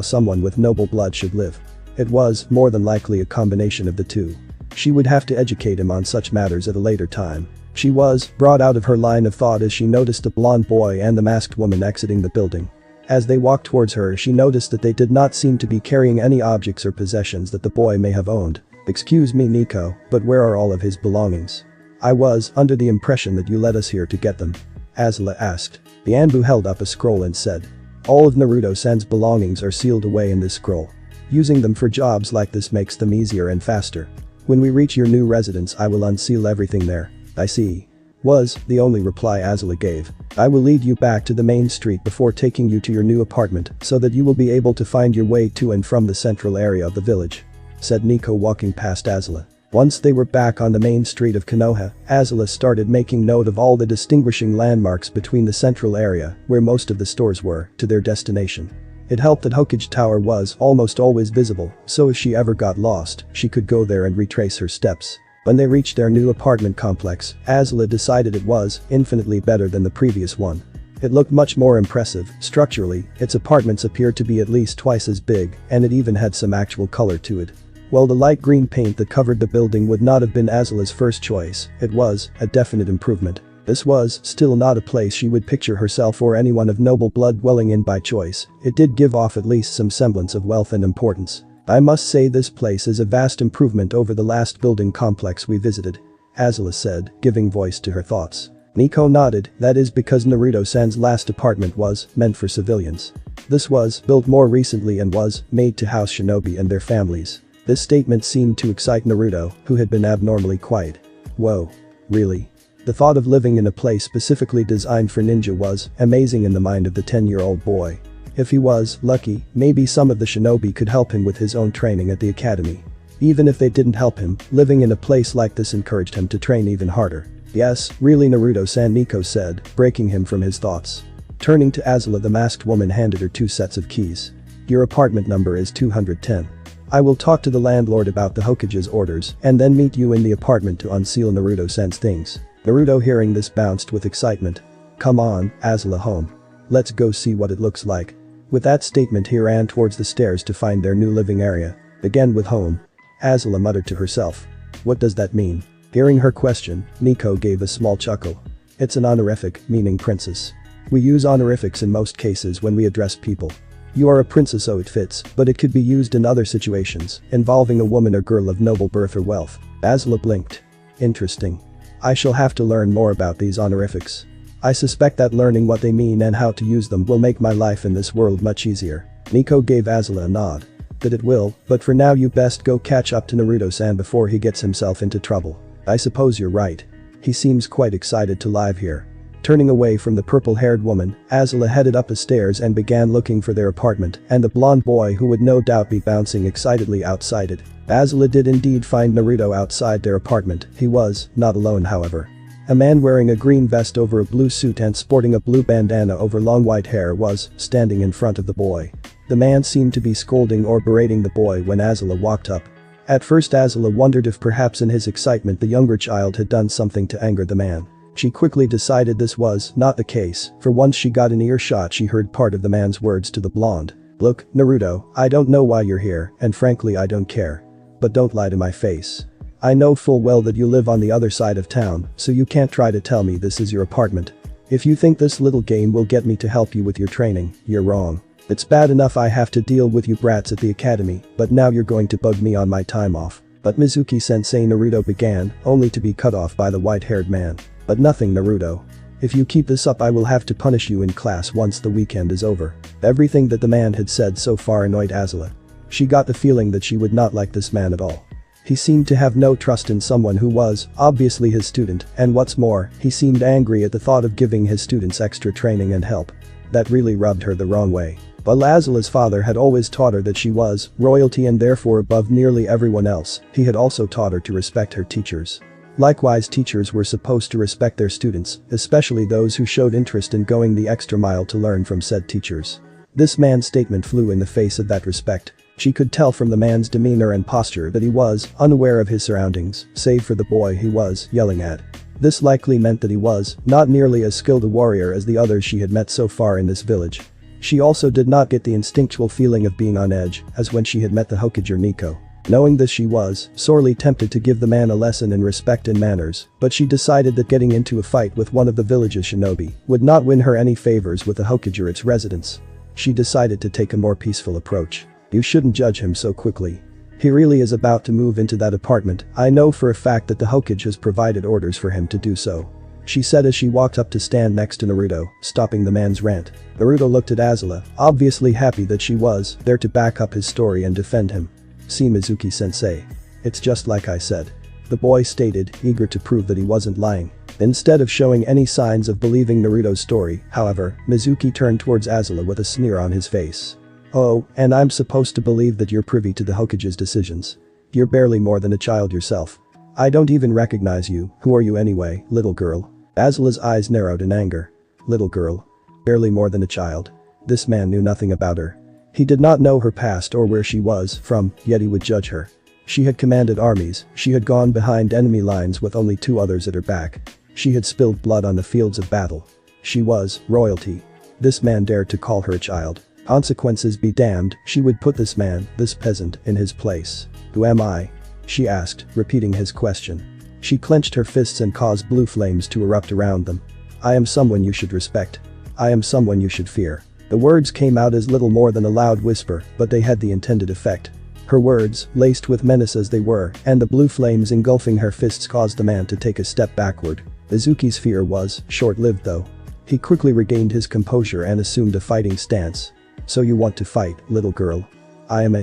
someone with noble blood should live. It was more than likely a combination of the two. She would have to educate him on such matters at a later time. She was brought out of her line of thought as she noticed the blonde boy and the masked woman exiting the building. As they walked towards her, she noticed that they did not seem to be carrying any objects or possessions that the boy may have owned. "Excuse me, Nico, but where are all of his belongings? I was under the impression that you led us here to get them," Azula asked. The Anbu held up a scroll and said, "All of Naruto-san's belongings are sealed away in this scroll. Using them for jobs like this makes them easier and faster. When we reach your new residence, I will unseal everything there." "I see," was the only reply Azula gave. "I will lead you back to the main street before taking you to your new apartment so that you will be able to find your way to and from the central area of the village," said Nico, walking past Azula. Once they were back on the main street of Konoha, Azula started making note of all the distinguishing landmarks between the central area, where most of the stores were, to their destination. It helped that Hokage Tower was almost always visible, so if she ever got lost, she could go there and retrace her steps. When they reached their new apartment complex, Azula decided it was infinitely better than the previous one. It looked much more impressive. Structurally, its apartments appeared to be at least twice as big, and it even had some actual color to it. While the light green paint that covered the building would not have been Azula's first choice, it was a definite improvement. This was still not a place she would picture herself or anyone of noble blood dwelling in by choice. It did give off at least some semblance of wealth and importance. "I must say this place is a vast improvement over the last building complex we visited," Azula said, giving voice to her thoughts. Nico nodded. "That is because Naruto-san's last apartment was meant for civilians. This was built more recently and was made to house shinobi and their families." This statement seemed to excite Naruto, who had been abnormally quiet. "Whoa. Really?" The thought of living in a place specifically designed for ninja was amazing in the mind of the 10-year-old boy. If he was lucky, maybe some of the shinobi could help him with his own training at the academy. Even if they didn't help him, living in a place like this encouraged him to train even harder. "Yes, really, Naruto-san," Nico said, breaking him from his thoughts. Turning to Azula, the masked woman handed her 2 sets of keys. "Your apartment number is 210. I will talk to the landlord about the Hokage's orders and then meet you in the apartment to unseal Naruto-san's things." Naruto, hearing this, bounced with excitement. "Come on, Azula, home. Let's go see what it looks like." With that statement, he ran towards the stairs to find their new living area. "Again with home?" Azula muttered to herself. "What does that mean?" Hearing her question, Nico gave a small chuckle. "It's an honorific, meaning princess. We use honorifics in most cases when we address people. You are a princess, so it fits, but it could be used in other situations, involving a woman or girl of noble birth or wealth." Azula blinked. "Interesting. I shall have to learn more about these honorifics. I suspect that learning what they mean and how to use them will make my life in this world much easier." Nico gave Azula a nod. "That it will, but for now you best go catch up to Naruto-san before he gets himself into trouble." "I suppose you're right. He seems quite excited to live here." Turning away from the purple-haired woman, Azula headed up the stairs and began looking for their apartment and the blonde boy who would no doubt be bouncing excitedly outside it. Azula did indeed find Naruto outside their apartment. He was not alone, however. A man wearing a green vest over a blue suit and sporting a blue bandana over long white hair was standing in front of the boy. The man seemed to be scolding or berating the boy when Azula walked up. At first Azula wondered if perhaps in his excitement the younger child had done something to anger the man. She quickly decided this was not the case, for once she got an earshot she heard part of the man's words to the blonde. "Look, Naruto, I don't know why you're here, and frankly I don't care. But don't lie to my face. I know full well that you live on the other side of town, so you can't try to tell me this is your apartment. If you think this little game will get me to help you with your training, you're wrong. It's bad enough I have to deal with you brats at the academy, but now you're going to bug me on my time off." "But Mizuki-sensei," Naruto began, only to be cut off by the white-haired man. "But nothing, Naruto. If you keep this up I will have to punish you in class once the weekend is over." Everything that the man had said so far annoyed Azula. She got the feeling that she would not like this man at all. He seemed to have no trust in someone who was, obviously, his student, and what's more, he seemed angry at the thought of giving his students extra training and help. That really rubbed her the wrong way. While Azula's father had always taught her that she was royalty and therefore above nearly everyone else, he had also taught her to respect her teachers. Likewise, teachers were supposed to respect their students, especially those who showed interest in going the extra mile to learn from said teachers. This man's statement flew in the face of that respect. She could tell from the man's demeanor and posture that he was unaware of his surroundings, save for the boy he was yelling at. This likely meant that he was not nearly as skilled a warrior as the others she had met so far in this village. She also did not get the instinctual feeling of being on edge as when she had met the Hokage Nico. Knowing this, she was sorely tempted to give the man a lesson in respect and manners, but she decided that getting into a fight with one of the village's shinobi would not win her any favors with the Hokage or its residents. She decided to take a more peaceful approach. "You shouldn't judge him so quickly. He really is about to move into that apartment. I know for a fact that the Hokage has provided orders for him to do so," she said as she walked up to stand next to Naruto, stopping the man's rant. Naruto looked at Azula, obviously happy that she was there to back up his story and defend him. "See, Mizuki-sensei. It's just like I said," the boy stated, eager to prove that he wasn't lying. Instead of showing any signs of believing Naruto's story, however, Mizuki turned towards Azula with a sneer on his face. "Oh, and I'm supposed to believe that you're privy to the Hokage's decisions? You're barely more than a child yourself. I don't even recognize you. Who are you anyway, little girl?" Azula's eyes narrowed in anger. Little girl. Barely more than a child. This man knew nothing about her. He did not know her past or where she was from, yet he would judge her. She had commanded armies, she had gone behind enemy lines with only 2 others at her back. She had spilled blood on the fields of battle. She was royalty. This man dared to call her a child. Consequences be damned, she would put this man, this peasant, in his place. "Who am I?" she asked, repeating his question. She clenched her fists and caused blue flames to erupt around them. "I am someone you should respect. I am someone you should fear." The words came out as little more than a loud whisper, but they had the intended effect. Her words, laced with menace as they were, and the blue flames engulfing her fists caused the man to take a step backward. Mizuki's fear was short-lived though. He quickly regained his composure and assumed a fighting stance. "So you want to fight, little girl? I am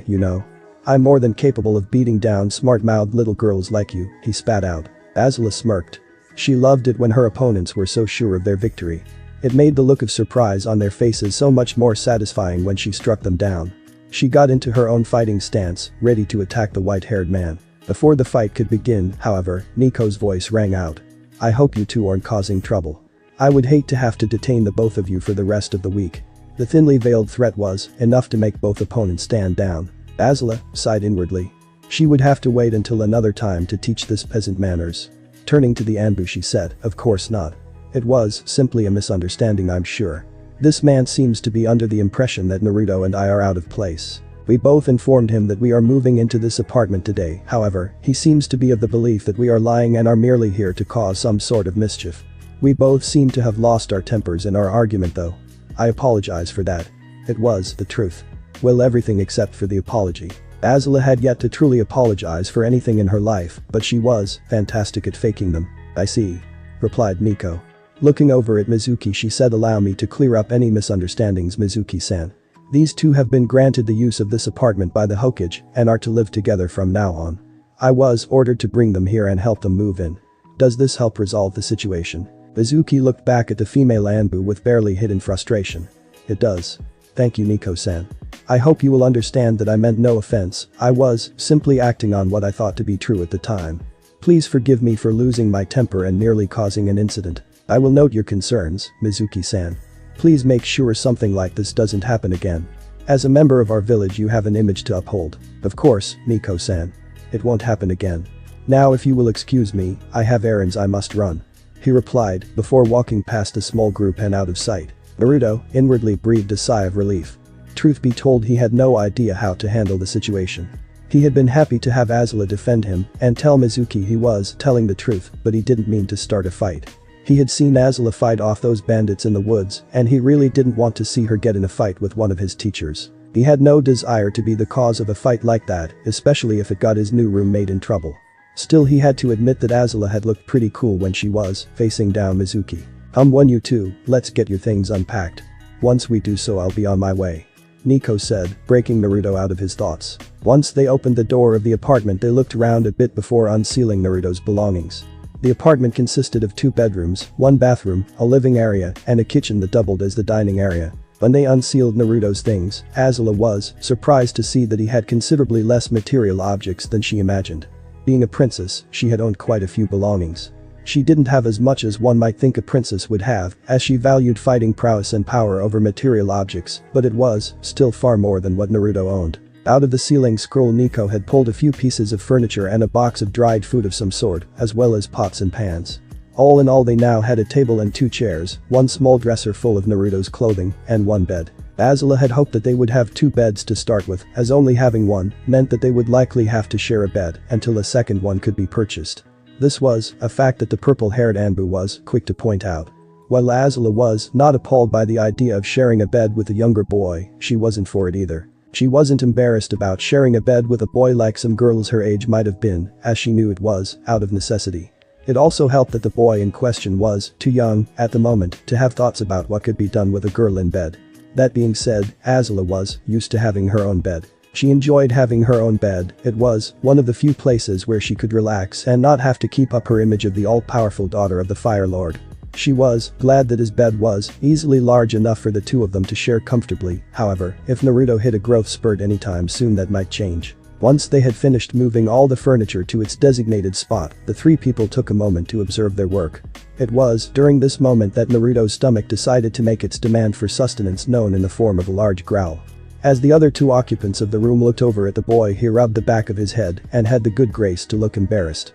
I'm more than capable of beating down smart-mouthed little girls like you," he spat out. Azula smirked. She loved it when her opponents were so sure of their victory. It made the look of surprise on their faces so much more satisfying when she struck them down. She got into her own fighting stance, ready to attack the white-haired man. Before the fight could begin, however, Nico's voice rang out. "I hope you two aren't causing trouble. I would hate to have to detain the both of you for the rest of the week." The thinly veiled threat was enough to make both opponents stand down. Azula sighed inwardly. She would have to wait until another time to teach this peasant manners. Turning to the Anbu, she said, "Of course not. It was simply a misunderstanding, I'm sure. This man seems to be under the impression that Naruto and I are out of place. We both informed him that we are moving into this apartment today, however, he seems to be of the belief that we are lying and are merely here to cause some sort of mischief. We both seem to have lost our tempers in our argument though. I apologize for that. It was the truth. Well, everything except for the apology." Azula had yet to truly apologize for anything in her life, but she was fantastic at faking them. "I see," replied Nico. Looking over at Mizuki, she said, "Allow me to clear up any misunderstandings, Mizuki-san. These two have been granted the use of this apartment by the Hokage and are to live together from now on. I was ordered to bring them here and help them move in. Does this help resolve the situation?" Mizuki looked back at the female Anbu with barely hidden frustration. It does. Thank you, Nico-san. I hope you will understand that I meant no offense, I was simply acting on what I thought to be true at the time. Please forgive me for losing my temper and nearly causing an incident. I will note your concerns, Mizuki-san. Please make sure something like this doesn't happen again. As a member of our village you have an image to uphold. Of course, Nico-san. It won't happen again. Now if you will excuse me, I have errands I must run. He replied, before walking past the small group and out of sight. Naruto inwardly breathed a sigh of relief. Truth be told, he had no idea how to handle the situation. He had been happy to have Azula defend him and tell Mizuki he was telling the truth, but he didn't mean to start a fight. He had seen Azula fight off those bandits in the woods and he really didn't want to see her get in a fight with one of his teachers. He had no desire to be the cause of a fight like that, especially if it got his new roommate in trouble. Still, he had to admit that Azula had looked pretty cool when she was facing down Mizuki. When you two, let's get your things unpacked. Once we do so I'll be on my way. Nico said, breaking Naruto out of his thoughts. Once they opened the door of the apartment they looked around a bit before unsealing Naruto's belongings. The apartment consisted of 2 bedrooms, 1 bathroom, a living area, and a kitchen that doubled as the dining area. When they unsealed Naruto's things, Azula was surprised to see that he had considerably less material objects than she imagined. Being a princess, she had owned quite a few belongings. She didn't have as much as one might think a princess would have, as she valued fighting prowess and power over material objects, but it was still far more than what Naruto owned. Out of the ceiling scroll Nico had pulled a few pieces of furniture and a box of dried food of some sort, as well as pots and pans. All in all they now had a table and 2 chairs, 1 small dresser full of Naruto's clothing, and 1 bed. Azula had hoped that they would have 2 beds to start with, as only having one meant that they would likely have to share a bed until a second one could be purchased. This was a fact that the purple-haired Anbu was quick to point out. While Azula was not appalled by the idea of sharing a bed with a younger boy, she wasn't for it either. She wasn't embarrassed about sharing a bed with a boy like some girls her age might have been, as she knew it was out of necessity. It also helped that the boy in question was too young at the moment to have thoughts about what could be done with a girl in bed. That being said, Azula was used to having her own bed. She enjoyed having her own bed, it was one of the few places where she could relax and not have to keep up her image of the all-powerful daughter of the Fire Lord. She was glad that his bed was easily large enough for the 2 of them to share comfortably, however, if Naruto hit a growth spurt anytime soon that might change. Once they had finished moving all the furniture to its designated spot, the 3 people took a moment to observe their work. It was during this moment that Naruto's stomach decided to make its demand for sustenance known in the form of a large growl. As the other 2 occupants of the room looked over at the boy, he rubbed the back of his head and had the good grace to look embarrassed.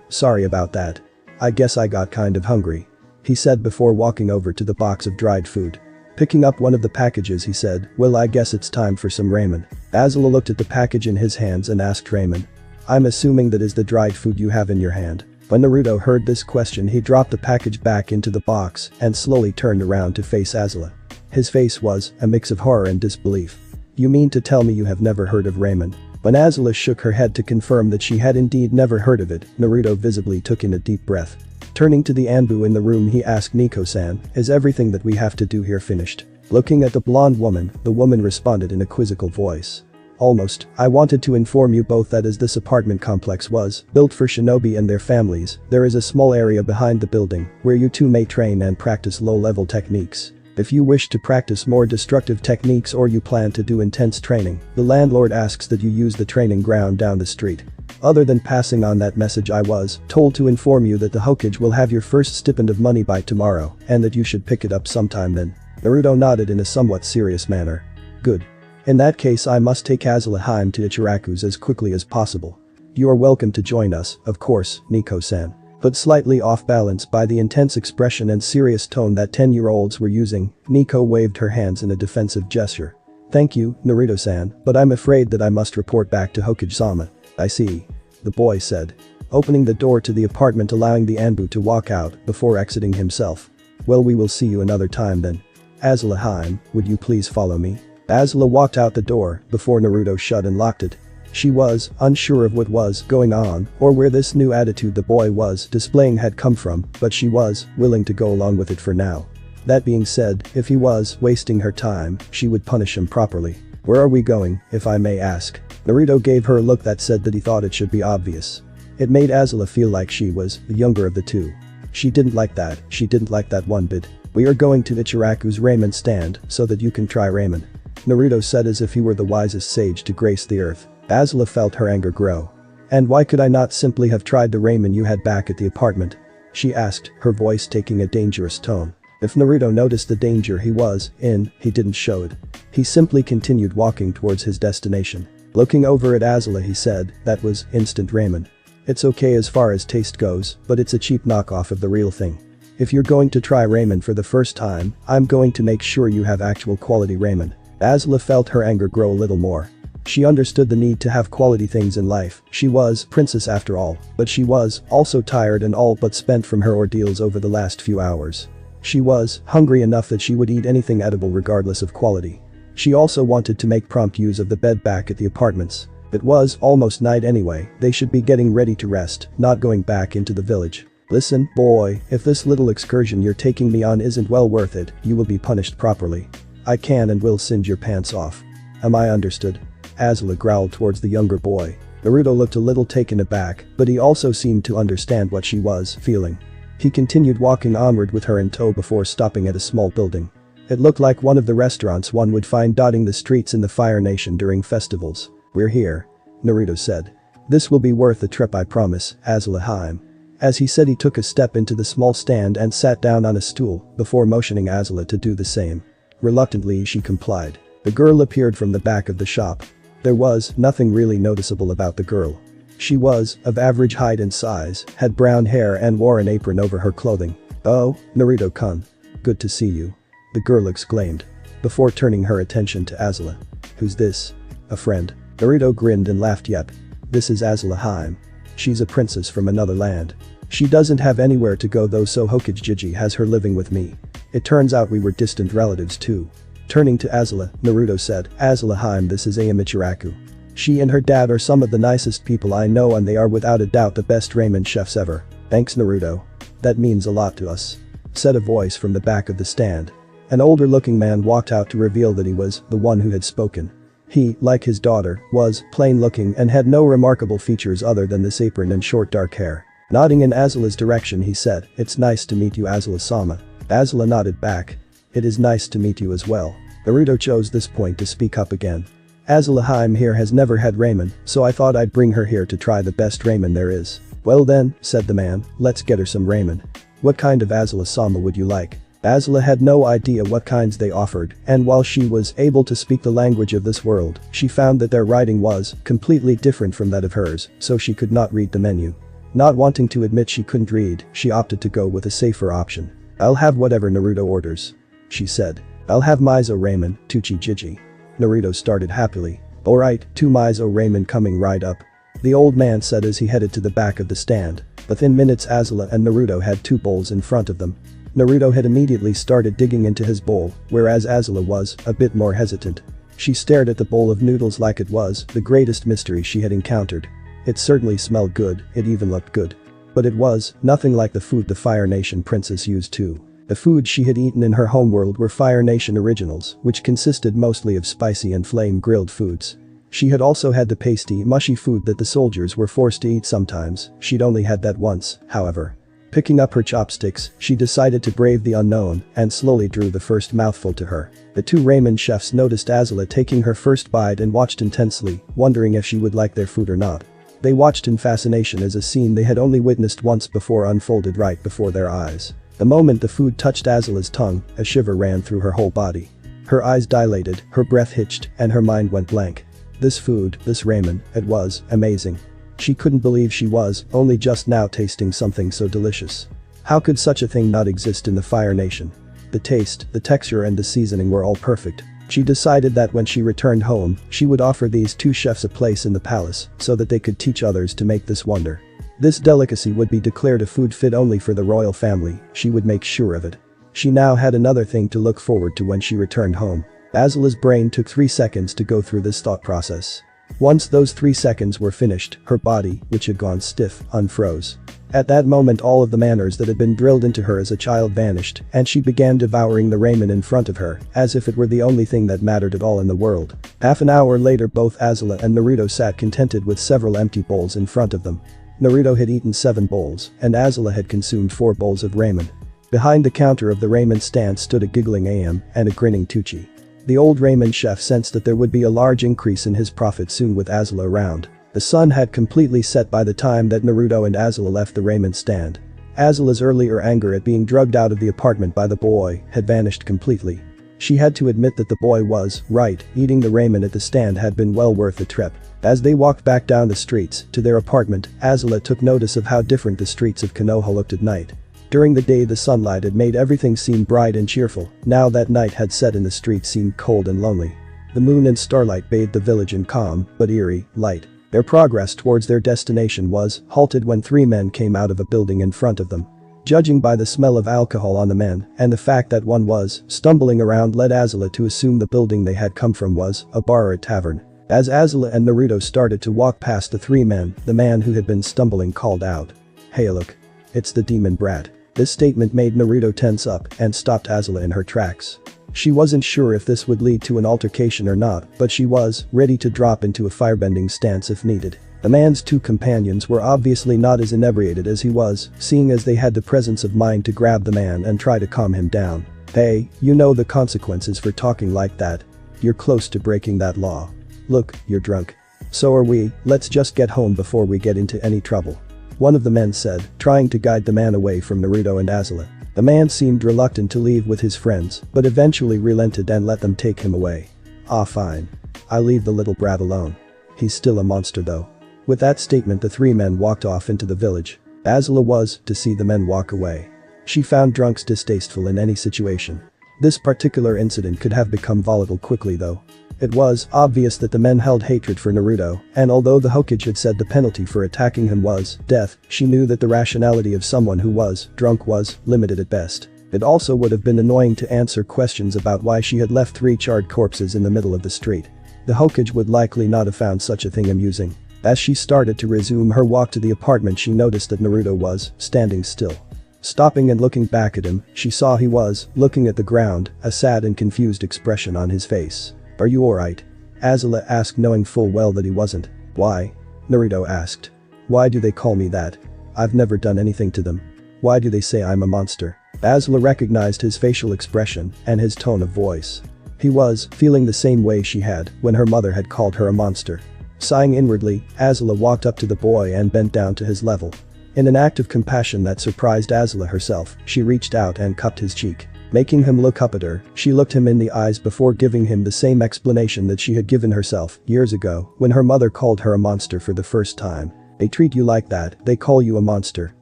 Sorry about that. I guess I got kind of hungry. He said before walking over to the box of dried food. Picking up one of the packages he said, well, I guess it's time for some ramen. Azula looked at the package in his hands and asked Ramen. I'm assuming that is the dried food you have in your hand. When Naruto heard this question he dropped the package back into the box and slowly turned around to face Azula. His face was a mix of horror and disbelief. You mean to tell me you have never heard of ramen? When Azula shook her head to confirm that she had indeed never heard of it, Naruto visibly took in a deep breath. Turning to the Anbu in the room he asked Nico-san, is everything that we have to do here finished? Looking at the blonde woman, the woman responded in a quizzical voice. Almost. I wanted to inform you both that as this apartment complex was built for shinobi and their families, there is a small area behind the building where you 2 may train and practice low-level techniques. If you wish to practice more destructive techniques or you plan to do intense training, the landlord asks that you use the training ground down the street. Other than passing on that message, I was told to inform you that the Hokage will have your first stipend of money by tomorrow and that you should pick it up sometime then. Naruto nodded in a somewhat serious manner. Good. In that case I must take Azula Heim to Ichiraku's as quickly as possible. You are welcome to join us, of course, Nico-san. But slightly off balance by the intense expression and serious tone that 10-year-olds were using, Nico waved her hands in a defensive gesture. Thank you, Naruto-san, but I'm afraid that I must report back to Hokage-sama. I see. The boy said. Opening the door to the apartment allowing the Anbu to walk out before exiting himself. Well, we will see you another time then. Azula Heim, would you please follow me? Azula walked out the door before Naruto shut and locked it. She was unsure of what was going on or where this new attitude the boy was displaying had come from, but she was willing to go along with it for now. That being said, if he was wasting her time, she would punish him properly. Where are we going, if I may ask? Naruto gave her a look that said that he thought it should be obvious. It made Azula feel like she was the younger of the 2. She didn't like that, she didn't like that one bit. We are going to Ichiraku's ramen stand so that you can try ramen. Naruto said as if he were the wisest sage to grace the earth. Azula felt her anger grow. And why could I not simply have tried the ramen you had back at the apartment? She asked, her voice taking a dangerous tone. If Naruto noticed the danger he was in, he didn't show it. He simply continued walking towards his destination. Looking over at Azula he said, that was instant ramen. It's okay as far as taste goes, but it's a cheap knockoff of the real thing. If you're going to try ramen for the first time, I'm going to make sure you have actual quality ramen. Azula felt her anger grow a little more. She understood the need to have quality things in life, she was princess after all, but she was also tired and all but spent from her ordeals over the last few hours. She was hungry enough that she would eat anything edible regardless of quality. She also wanted to make prompt use of the bed back at the apartments. It was almost night anyway, they should be getting ready to rest, not going back into the village. Listen, boy, if this little excursion you're taking me on isn't well worth it, you will be punished properly. I can and will singe your pants off. Am I understood? Azula growled towards the younger boy. Naruto looked a little taken aback, but he also seemed to understand what she was feeling. He continued walking onward with her in tow before stopping at a small building. It looked like one of the restaurants one would find dotting the streets in the Fire Nation during festivals. We're here, Naruto said. This will be worth the trip, I promise, Azula Haim. As he said, he took a step into the small stand and sat down on a stool before motioning Azula to do the same. Reluctantly she complied. The girl appeared from the back of the shop. There was nothing really noticeable about the girl. She was of average height and size, had brown hair and wore an apron over her clothing. Oh, Naruto-kun. Good to see you. The girl exclaimed. Before turning her attention to Azula. Who's this? A friend. Naruto grinned and laughed. Yep. This is Azula Haim. She's a princess from another land. She doesn't have anywhere to go though, so Hokage has her living with me. It turns out we were distant relatives too. Turning to Azula, Naruto said, Azula Haim, this is Ayame Ichiraku. She and her dad are some of the nicest people I know and they are without a doubt the best ramen chefs ever. Thanks Naruto. That means a lot to us. Said a voice from the back of the stand. An older looking man walked out to reveal that he was the one who had spoken. He, like his daughter, was plain looking and had no remarkable features other than this apron and short dark hair. Nodding in Azula's direction he said, it's nice to meet you Azula-sama. Azula nodded back. It is nice to meet you as well. Naruto chose this point to speak up again. Azula Haim here has never had ramen, so I thought I'd bring her here to try the best ramen there is. Well then, said the man, let's get her some ramen. What kind of Azula-sama would you like? Azula had no idea what kinds they offered, and while she was able to speak the language of this world, she found that their writing was completely different from that of hers, so she could not read the menu. Not wanting to admit she couldn't read, she opted to go with a safer option. I'll have whatever Naruto orders. She said. I'll have miso ramen, Tuchi Jiji. Naruto started happily. Alright, 2 miso ramen coming right up. The old man said as he headed to the back of the stand. Within minutes Azula and Naruto had 2 bowls in front of them. Naruto had immediately started digging into his bowl, whereas Azula was a bit more hesitant. She stared at the bowl of noodles like it was the greatest mystery she had encountered. It certainly smelled good, it even looked good. But it was nothing like the food the Fire Nation princess used to. The food she had eaten in her homeworld were Fire Nation originals, which consisted mostly of spicy and flame-grilled foods. She had also had the pasty, mushy food that the soldiers were forced to eat sometimes. She'd only had that once, however. Picking up her chopsticks, she decided to brave the unknown and slowly drew the first mouthful to her. The 2 ramen chefs noticed Azula taking her first bite and watched intensely, wondering if she would like their food or not. They watched in fascination as a scene they had only witnessed once before unfolded right before their eyes. The moment the food touched Azula's tongue, a shiver ran through her whole body. Her eyes dilated, her breath hitched, and her mind went blank. This food, this ramen, it was amazing. She couldn't believe she was only just now tasting something so delicious. How could such a thing not exist in the Fire Nation? The taste, the texture and the seasoning were all perfect. She decided that when she returned home, she would offer these 2 chefs a place in the palace so that they could teach others to make this wonder. This delicacy would be declared a food fit only for the royal family, she would make sure of it. She now had another thing to look forward to when she returned home. Azula's brain took 3 seconds to go through this thought process. Once those 3 seconds were finished, her body, which had gone stiff, unfroze. At that moment all of the manners that had been drilled into her as a child vanished, and she began devouring the ramen in front of her, as if it were the only thing that mattered at all in the world. Half an hour later both Azula and Naruto sat contented with several empty bowls in front of them. Naruto had eaten 7 bowls, and Azula had consumed 4 bowls of ramen. Behind the counter of the ramen stand stood a giggling AM and a grinning Tucci. The old ramen chef sensed that there would be a large increase in his profit soon with Azula around. The sun had completely set by the time that Naruto and Azula left the ramen stand. Azula's earlier anger at being drugged out of the apartment by the boy had vanished completely. She had to admit that the boy was right, eating the ramen at the stand had been well worth the trip. As they walked back down the streets to their apartment, Azula took notice of how different the streets of Konoha looked at night. During the day the sunlight had made everything seem bright and cheerful, now that night had set and the streets seemed cold and lonely. The moon and starlight bathed the village in calm, but eerie, light. Their progress towards their destination was halted when 3 men came out of a building in front of them. Judging by the smell of alcohol on the men, and the fact that one was stumbling around led Azula to assume the building they had come from was a bar or a tavern. As Azula and Naruto started to walk past the 3 men, the man who had been stumbling called out. "Hey look. It's the demon brat." This statement made Naruto tense up and stopped Azula in her tracks. She wasn't sure if this would lead to an altercation or not, but she was ready to drop into a firebending stance if needed. The man's 2 companions were obviously not as inebriated as he was, seeing as they had the presence of mind to grab the man and try to calm him down. "Hey, you know the consequences for talking like that. You're close to breaking that law. Look, you're drunk. So are we, let's just get home before we get into any trouble," one of the men said, trying to guide the man away from Naruto and Azula. The man seemed reluctant to leave with his friends, but eventually relented and let them take him away. "Ah, fine. I'll leave the little brat alone. He's still a monster though." With that statement the 3 men walked off into the village. Azula was to see the men walk away. She found drunks distasteful in any situation. This particular incident could have become volatile quickly though. It was obvious that the men held hatred for Naruto, and although the Hokage had said the penalty for attacking him was death, she knew that the rationality of someone who was drunk was limited at best. It also would have been annoying to answer questions about why she had left 3 charred corpses in the middle of the street. The Hokage would likely not have found such a thing amusing. As she started to resume her walk to the apartment she noticed that Naruto was standing still. Stopping and looking back at him, she saw he was looking at the ground, a sad and confused expression on his face. "Are you alright?" Azula asked, knowing full well that he wasn't. "Why?" Naruto asked. "Why do they call me that? I've never done anything to them. Why do they say I'm a monster?" Azula recognized his facial expression and his tone of voice. He was feeling the same way she had when her mother had called her a monster. Sighing inwardly, Azula walked up to the boy and bent down to his level. In an act of compassion that surprised Azula herself, she reached out and cupped his cheek. Making him look up at her, she looked him in the eyes before giving him the same explanation that she had given herself years ago when her mother called her a monster for the first time. "They treat you like that, they call you a monster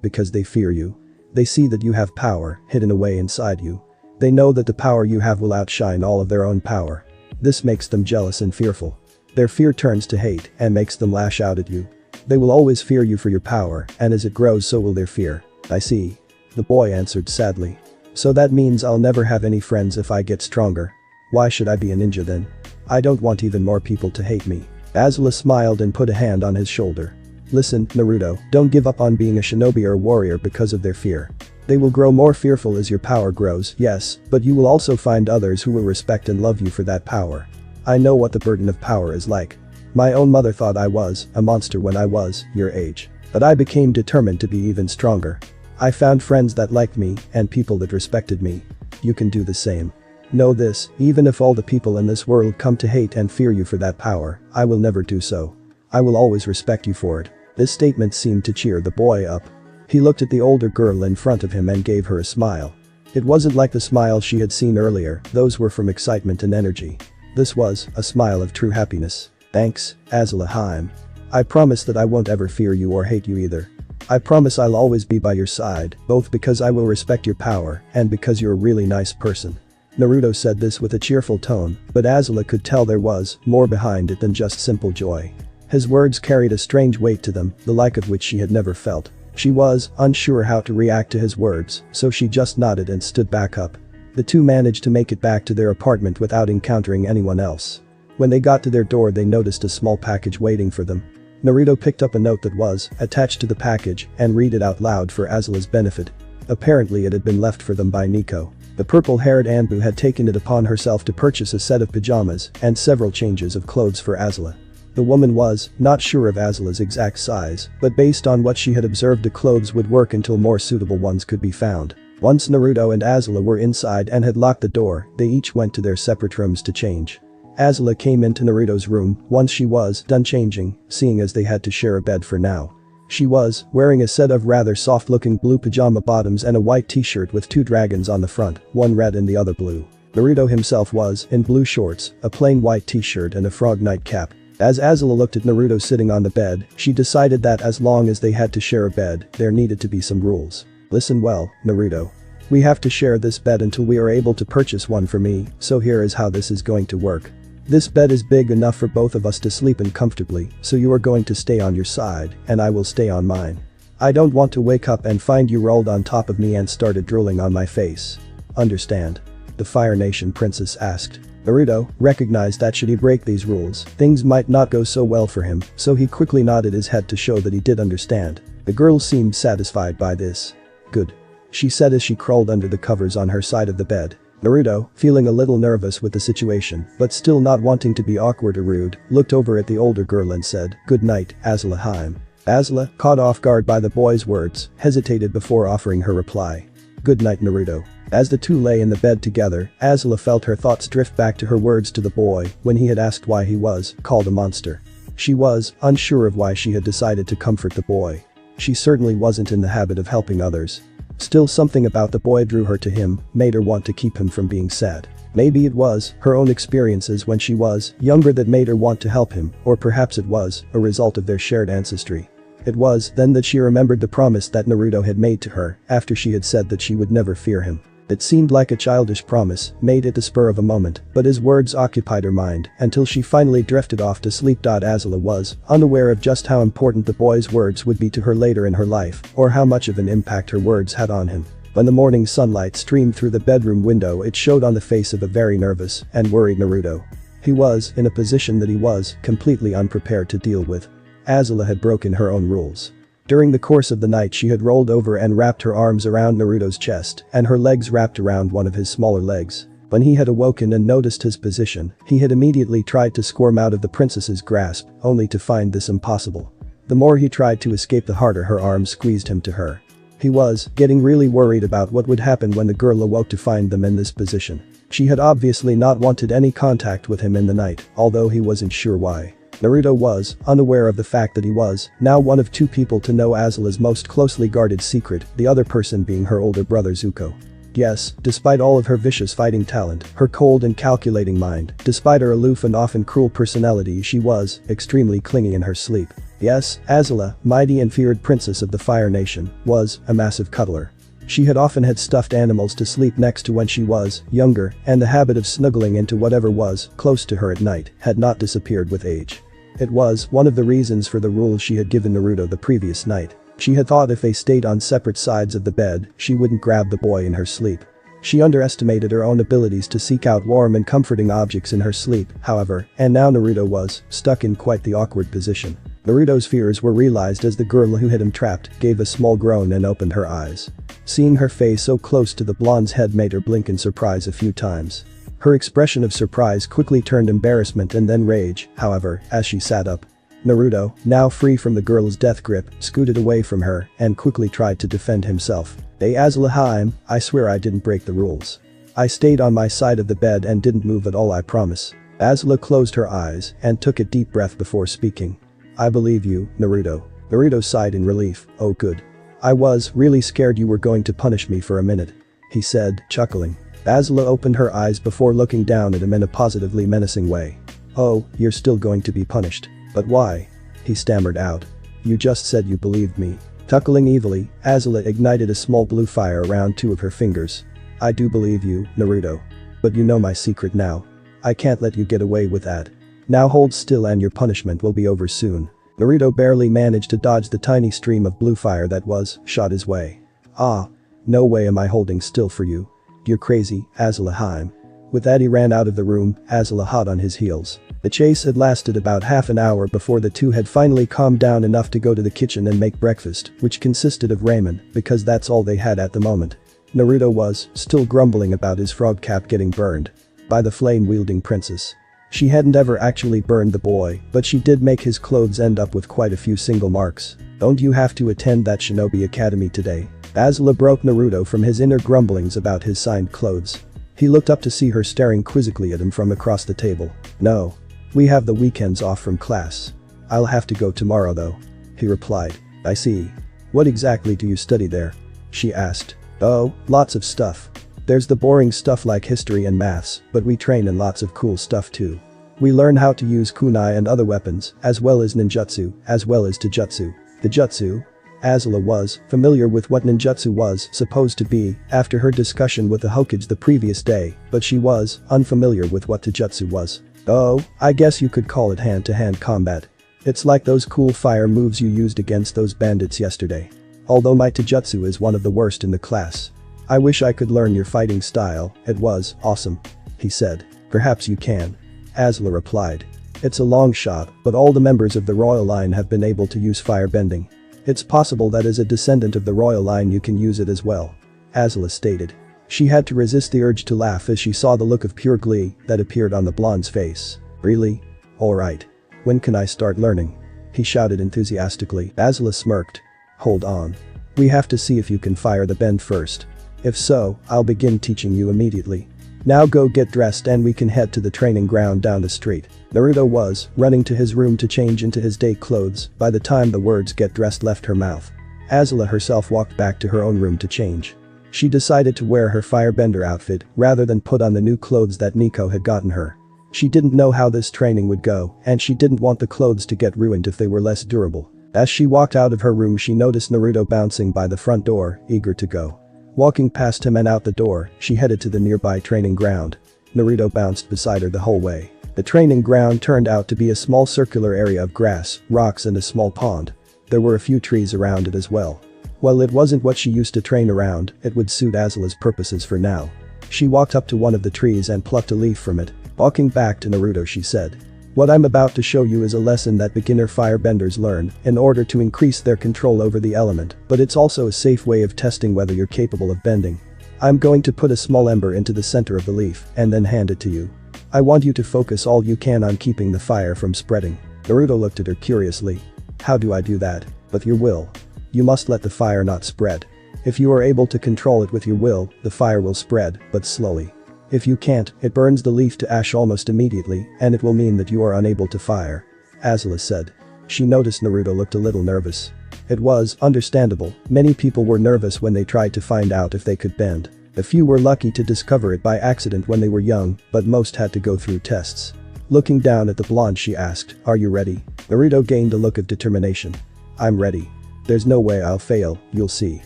because they fear you. They see that you have power hidden away inside you. They know that the power you have will outshine all of their own power. This makes them jealous and fearful. Their fear turns to hate and makes them lash out at you. They will always fear you for your power, and as it grows so will their fear." "I see," the boy answered sadly. "So that means I'll never have any friends if I get stronger. Why should I be a ninja then? I don't want even more people to hate me." Azula smiled and put a hand on his shoulder. "Listen, Naruto, don't give up on being a shinobi or warrior because of their fear. They will grow more fearful as your power grows, yes, but you will also find others who will respect and love you for that power. I know what the burden of power is like. My own mother thought I was a monster when I was your age. But I became determined to be even stronger. I found friends that liked me and people that respected me. You can do the same. Know this, even if all the people in this world come to hate and fear you for that power, I will never do so. I will always respect you for it." This statement seemed to cheer the boy up. He looked at the older girl in front of him and gave her a smile. It wasn't like the smile she had seen earlier, those were from excitement and energy. This was a smile of true happiness. "Thanks, Azula Haim. I promise that I won't ever fear you or hate you either. I promise I'll always be by your side, both because I will respect your power and because you're a really nice person." Naruto said this with a cheerful tone, but Azula could tell there was more behind it than just simple joy. His words carried a strange weight to them, the like of which she had never felt. She was unsure how to react to his words, so she just nodded and stood back up. The 2 managed to make it back to their apartment without encountering anyone else. When they got to their door they noticed a small package waiting for them. Naruto picked up a note that was attached to the package and read it out loud for Azula's benefit. Apparently it had been left for them by Nico. The purple-haired Anbu had taken it upon herself to purchase a set of pajamas and several changes of clothes for Azula. The woman was not sure of Azula's exact size, but based on what she had observed the clothes would work until more suitable ones could be found. Once Naruto and Azula were inside and had locked the door, they each went to their separate rooms to change. Azula came into Naruto's room once she was done changing, seeing as they had to share a bed for now. She was wearing a set of rather soft-looking blue pajama bottoms and a white t-shirt with 2 dragons on the front, one red and the other blue. Naruto himself was in blue shorts, a plain white t-shirt and a frog nightcap. As Azula looked at Naruto sitting on the bed, she decided that as long as they had to share a bed, there needed to be some rules. Listen well, Naruto. We have to share this bed until we are able to purchase one for me, so here is how this is going to work. This bed is big enough for both of us to sleep in comfortably, so you are going to stay on your side, and I will stay on mine. I don't want to wake up and find you rolled on top of me and started drooling on my face. Understand? The Fire Nation princess asked. Naruto recognized that should he break these rules, things might not go so well for him, so he quickly nodded his head to show that he did understand. The girl seemed satisfied by this. Good. She said as she crawled under the covers on her side of the bed. Naruto, feeling a little nervous with the situation, but still not wanting to be awkward or rude, looked over at the older girl and said, "Good night, Azula Haim." Azula, caught off guard by the boy's words, hesitated before offering her reply. "Good night, Naruto." As the two lay in the bed together, Azula felt her thoughts drift back to her words to the boy when he had asked why he was called a monster. She was unsure of why she had decided to comfort the boy. She certainly wasn't in the habit of helping others. Still, something about the boy drew her to him, made her want to keep him from being sad. Maybe it was her own experiences when she was younger that made her want to help him, or perhaps it was a result of their shared ancestry. It was then that she remembered the promise that Naruto had made to her after she had said that she would never fear him. It seemed like a childish promise, made at the spur of a moment, but his words occupied her mind until she finally drifted off to sleep. Azula was unaware of just how important the boy's words would be to her later in her life, or how much of an impact her words had on him. When the morning sunlight streamed through the bedroom window, it showed on the face of a very nervous and worried Naruto. He was in a position that he was completely unprepared to deal with. Azula had broken her own rules. During the course of the night, she had rolled over and wrapped her arms around Naruto's chest and her legs wrapped around one of his smaller legs. When he had awoken and noticed his position, he had immediately tried to squirm out of the princess's grasp, only to find this impossible. The more he tried to escape, the harder her arms squeezed him to her. He was getting really worried about what would happen when the girl awoke to find them in this position. She had obviously not wanted any contact with him in the night, although he wasn't sure why. Naruto was unaware of the fact that he was now one of 2 people to know Azula's most closely guarded secret, the other person being her older brother Zuko. Yes, despite all of her vicious fighting talent, her cold and calculating mind, despite her aloof and often cruel personality, she was extremely clingy in her sleep. Yes, Azula, mighty and feared princess of the Fire Nation, was a massive cuddler. She had often had stuffed animals to sleep next to when she was younger, and the habit of snuggling into whatever was close to her at night had not disappeared with age. It was one of the reasons for the rules she had given Naruto the previous night. She had thought if they stayed on separate sides of the bed, she wouldn't grab the boy in her sleep. She underestimated her own abilities to seek out warm and comforting objects in her sleep, however, and now Naruto was stuck in quite the awkward position. Naruto's fears were realized as the girl who had him trapped gave a small groan and opened her eyes. Seeing her face so close to the blonde's head made her blink in surprise a few times. Her expression of surprise quickly turned embarrassment and then rage, however, as she sat up. Naruto, now free from the girl's death grip, scooted away from her and quickly tried to defend himself. "Hey Azula Haim, I swear I didn't break the rules. I stayed on my side of the bed and didn't move at all, I promise." Azula closed her eyes and took a deep breath before speaking. "I believe you, Naruto." Naruto sighed in relief. "Oh good. I was really scared you were going to punish me for a minute," he said, chuckling. Azula opened her eyes before looking down at him in a positively menacing way. "Oh, you're still going to be punished. But why?" he stammered out. "You just said you believed me." Chuckling evilly, Azula ignited a small blue fire around 2 of her fingers. "I do believe you, Naruto. But you know my secret now. I can't let you get away with that. Now hold still and your punishment will be over soon." Naruto barely managed to dodge the tiny stream of blue fire that was shot his way. "Ah. No way am I holding still for you. You're crazy, Azula Haim." With that he ran out of the room, Azula hot on his heels. The chase had lasted about half an hour before the 2 had finally calmed down enough to go to the kitchen and make breakfast, which consisted of ramen, because that's all they had at the moment. Naruto was still grumbling about his frog cap getting burned by the flame-wielding princess. She hadn't ever actually burned the boy, but she did make his clothes end up with quite a few single marks. Don't you have to attend that shinobi academy today? Azula broke Naruto from his inner grumblings about his signed clothes. He looked up to see her staring quizzically at him from across the table. No. We have the weekends off from class. I'll have to go tomorrow though. He replied. I see. What exactly do you study there? She asked. Oh, lots of stuff. There's the boring stuff like history and maths, but we train in lots of cool stuff too. We learn how to use kunai and other weapons, as well as ninjutsu, as well as taijutsu. The jutsu? Azula was familiar with what ninjutsu was supposed to be after her discussion with the Hokage the previous day, but she was unfamiliar with what taijutsu was. Oh, I guess you could call it hand-to-hand combat. It's like those cool fire moves you used against those bandits yesterday. Although my taijutsu is one of the worst in the class. I wish I could learn your fighting style, it was awesome. He said. Perhaps you can. Azula replied. It's a long shot, but all the members of the royal line have been able to use firebending. It's possible that as a descendant of the royal line you can use it as well. Azula stated. She had to resist the urge to laugh as she saw the look of pure glee that appeared on the blonde's face. Really? Alright. When can I start learning? He shouted enthusiastically. Azula smirked. Hold on. We have to see if you can fire the bend first. If so, I'll begin teaching you immediately. Now go get dressed and we can head to the training ground down the street. Naruto was running to his room to change into his day clothes by the time the words get dressed left her mouth. Azula herself walked back to her own room to change. She decided to wear her firebender outfit rather than put on the new clothes that Nico had gotten her. She didn't know how this training would go and she didn't want the clothes to get ruined if they were less durable. As she walked out of her room she noticed Naruto bouncing by the front door, eager to go. Walking past him and out the door, she headed to the nearby training ground. Naruto bounced beside her the whole way. The training ground turned out to be a small circular area of grass, rocks and a small pond. There were a few trees around it as well. While it wasn't what she used to train around, it would suit Azula's purposes for now. She walked up to one of the trees and plucked a leaf from it. Walking back to Naruto she said. What I'm about to show you is a lesson that beginner firebenders learn in order to increase their control over the element, but it's also a safe way of testing whether you're capable of bending. I'm going to put a small ember into the center of the leaf and then hand it to you. I want you to focus all you can on keeping the fire from spreading. Naruto looked at her curiously. How do I do that? With your will. You must let the fire not spread. If you are able to control it with your will, the fire will spread, but slowly. If you can't, it burns the leaf to ash almost immediately and it will mean that you are unable to fire. Azula said. She noticed Naruto looked a little nervous. It was understandable, many people were nervous when they tried to find out if they could bend. A few were lucky to discover it by accident when they were young, but most had to go through tests. Looking down at the blonde she asked, are you ready? Naruto gained a look of determination. I'm ready. There's no way I'll fail, you'll see.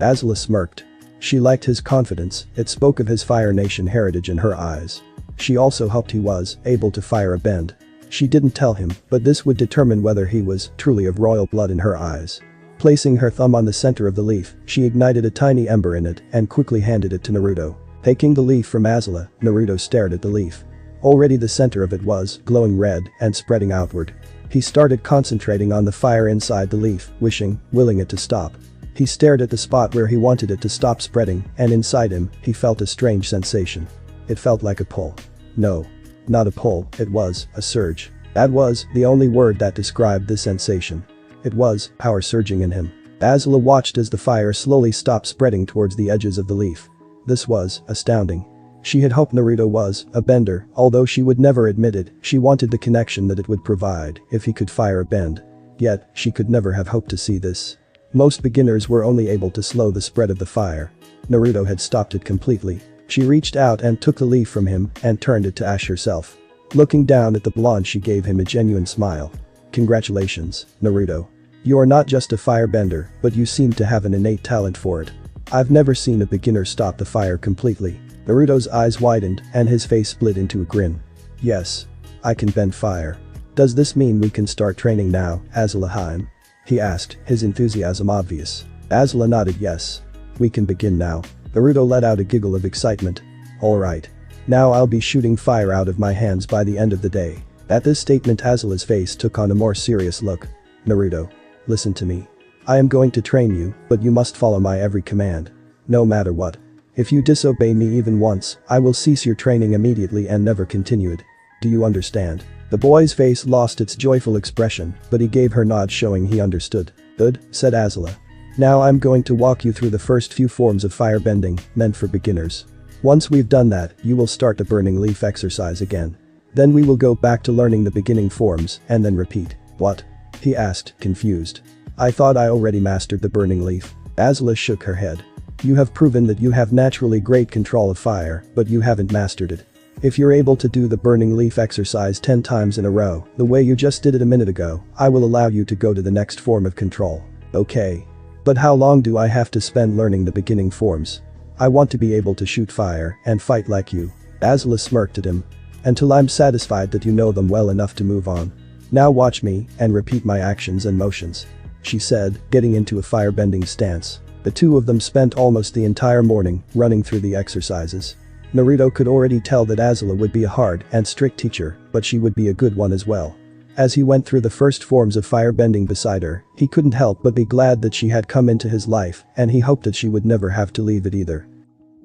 Azula smirked. She liked his confidence, it spoke of his Fire Nation heritage in her eyes. She also hoped he was able to fire a bend. She didn't tell him, but this would determine whether he was truly of royal blood in her eyes. Placing her thumb on the center of the leaf, she ignited a tiny ember in it and quickly handed it to Naruto. Taking the leaf from Azula, Naruto stared at the leaf. Already the center of it was glowing red and spreading outward. He started concentrating on the fire inside the leaf, willing it to stop. He stared at the spot where he wanted it to stop spreading, and inside him, he felt a strange sensation. It felt like a pull. No. Not a pull, it was a surge. That was the only word that described the sensation. It was power surging in him. Azula watched as the fire slowly stopped spreading towards the edges of the leaf. This was astounding. She had hoped Naruto was a bender, although she would never admit it, she wanted the connection that it would provide if he could fire a bend. Yet, she could never have hoped to see this. Most beginners were only able to slow the spread of the fire. Naruto had stopped it completely. She reached out and took the leaf from him and turned it to ash herself. Looking down at the blonde she gave him a genuine smile. Congratulations, Naruto. You are not just a firebender, but you seem to have an innate talent for it. I've never seen a beginner stop the fire completely. Naruto's eyes widened and his face split into a grin. Yes. I can bend fire. Does this mean we can start training now, Azula? He asked, his enthusiasm obvious. Azula nodded yes. We can begin now. Naruto let out a giggle of excitement. Alright. Now I'll be shooting fire out of my hands by the end of the day. At this statement Azula's face took on a more serious look. Naruto. Listen to me. I am going to train you, but you must follow my every command. No matter what. If you disobey me even once, I will cease your training immediately and never continue it. Do you understand? The boy's face lost its joyful expression, but he gave her nod showing he understood. Good, said Azula. Now I'm going to walk you through the first few forms of firebending, meant for beginners. Once we've done that, you will start the burning leaf exercise again. Then we will go back to learning the beginning forms and then repeat. What? He asked, confused. I thought I already mastered the burning leaf. Azula shook her head. You have proven that you have naturally great control of fire, but you haven't mastered it. If you're able to do the burning leaf exercise 10 times in a row, the way you just did it a minute ago, I will allow you to go to the next form of control. Okay. But how long do I have to spend learning the beginning forms? I want to be able to shoot fire and fight like you. Azula smirked at him. Until I'm satisfied that you know them well enough to move on. Now watch me and repeat my actions and motions. She said, getting into a firebending stance. The two of them spent almost the entire morning running through the exercises. Naruto could already tell that Azula would be a hard and strict teacher, but she would be a good one as well. As he went through the first forms of firebending beside her, he couldn't help but be glad that she had come into his life, and he hoped that she would never have to leave it either.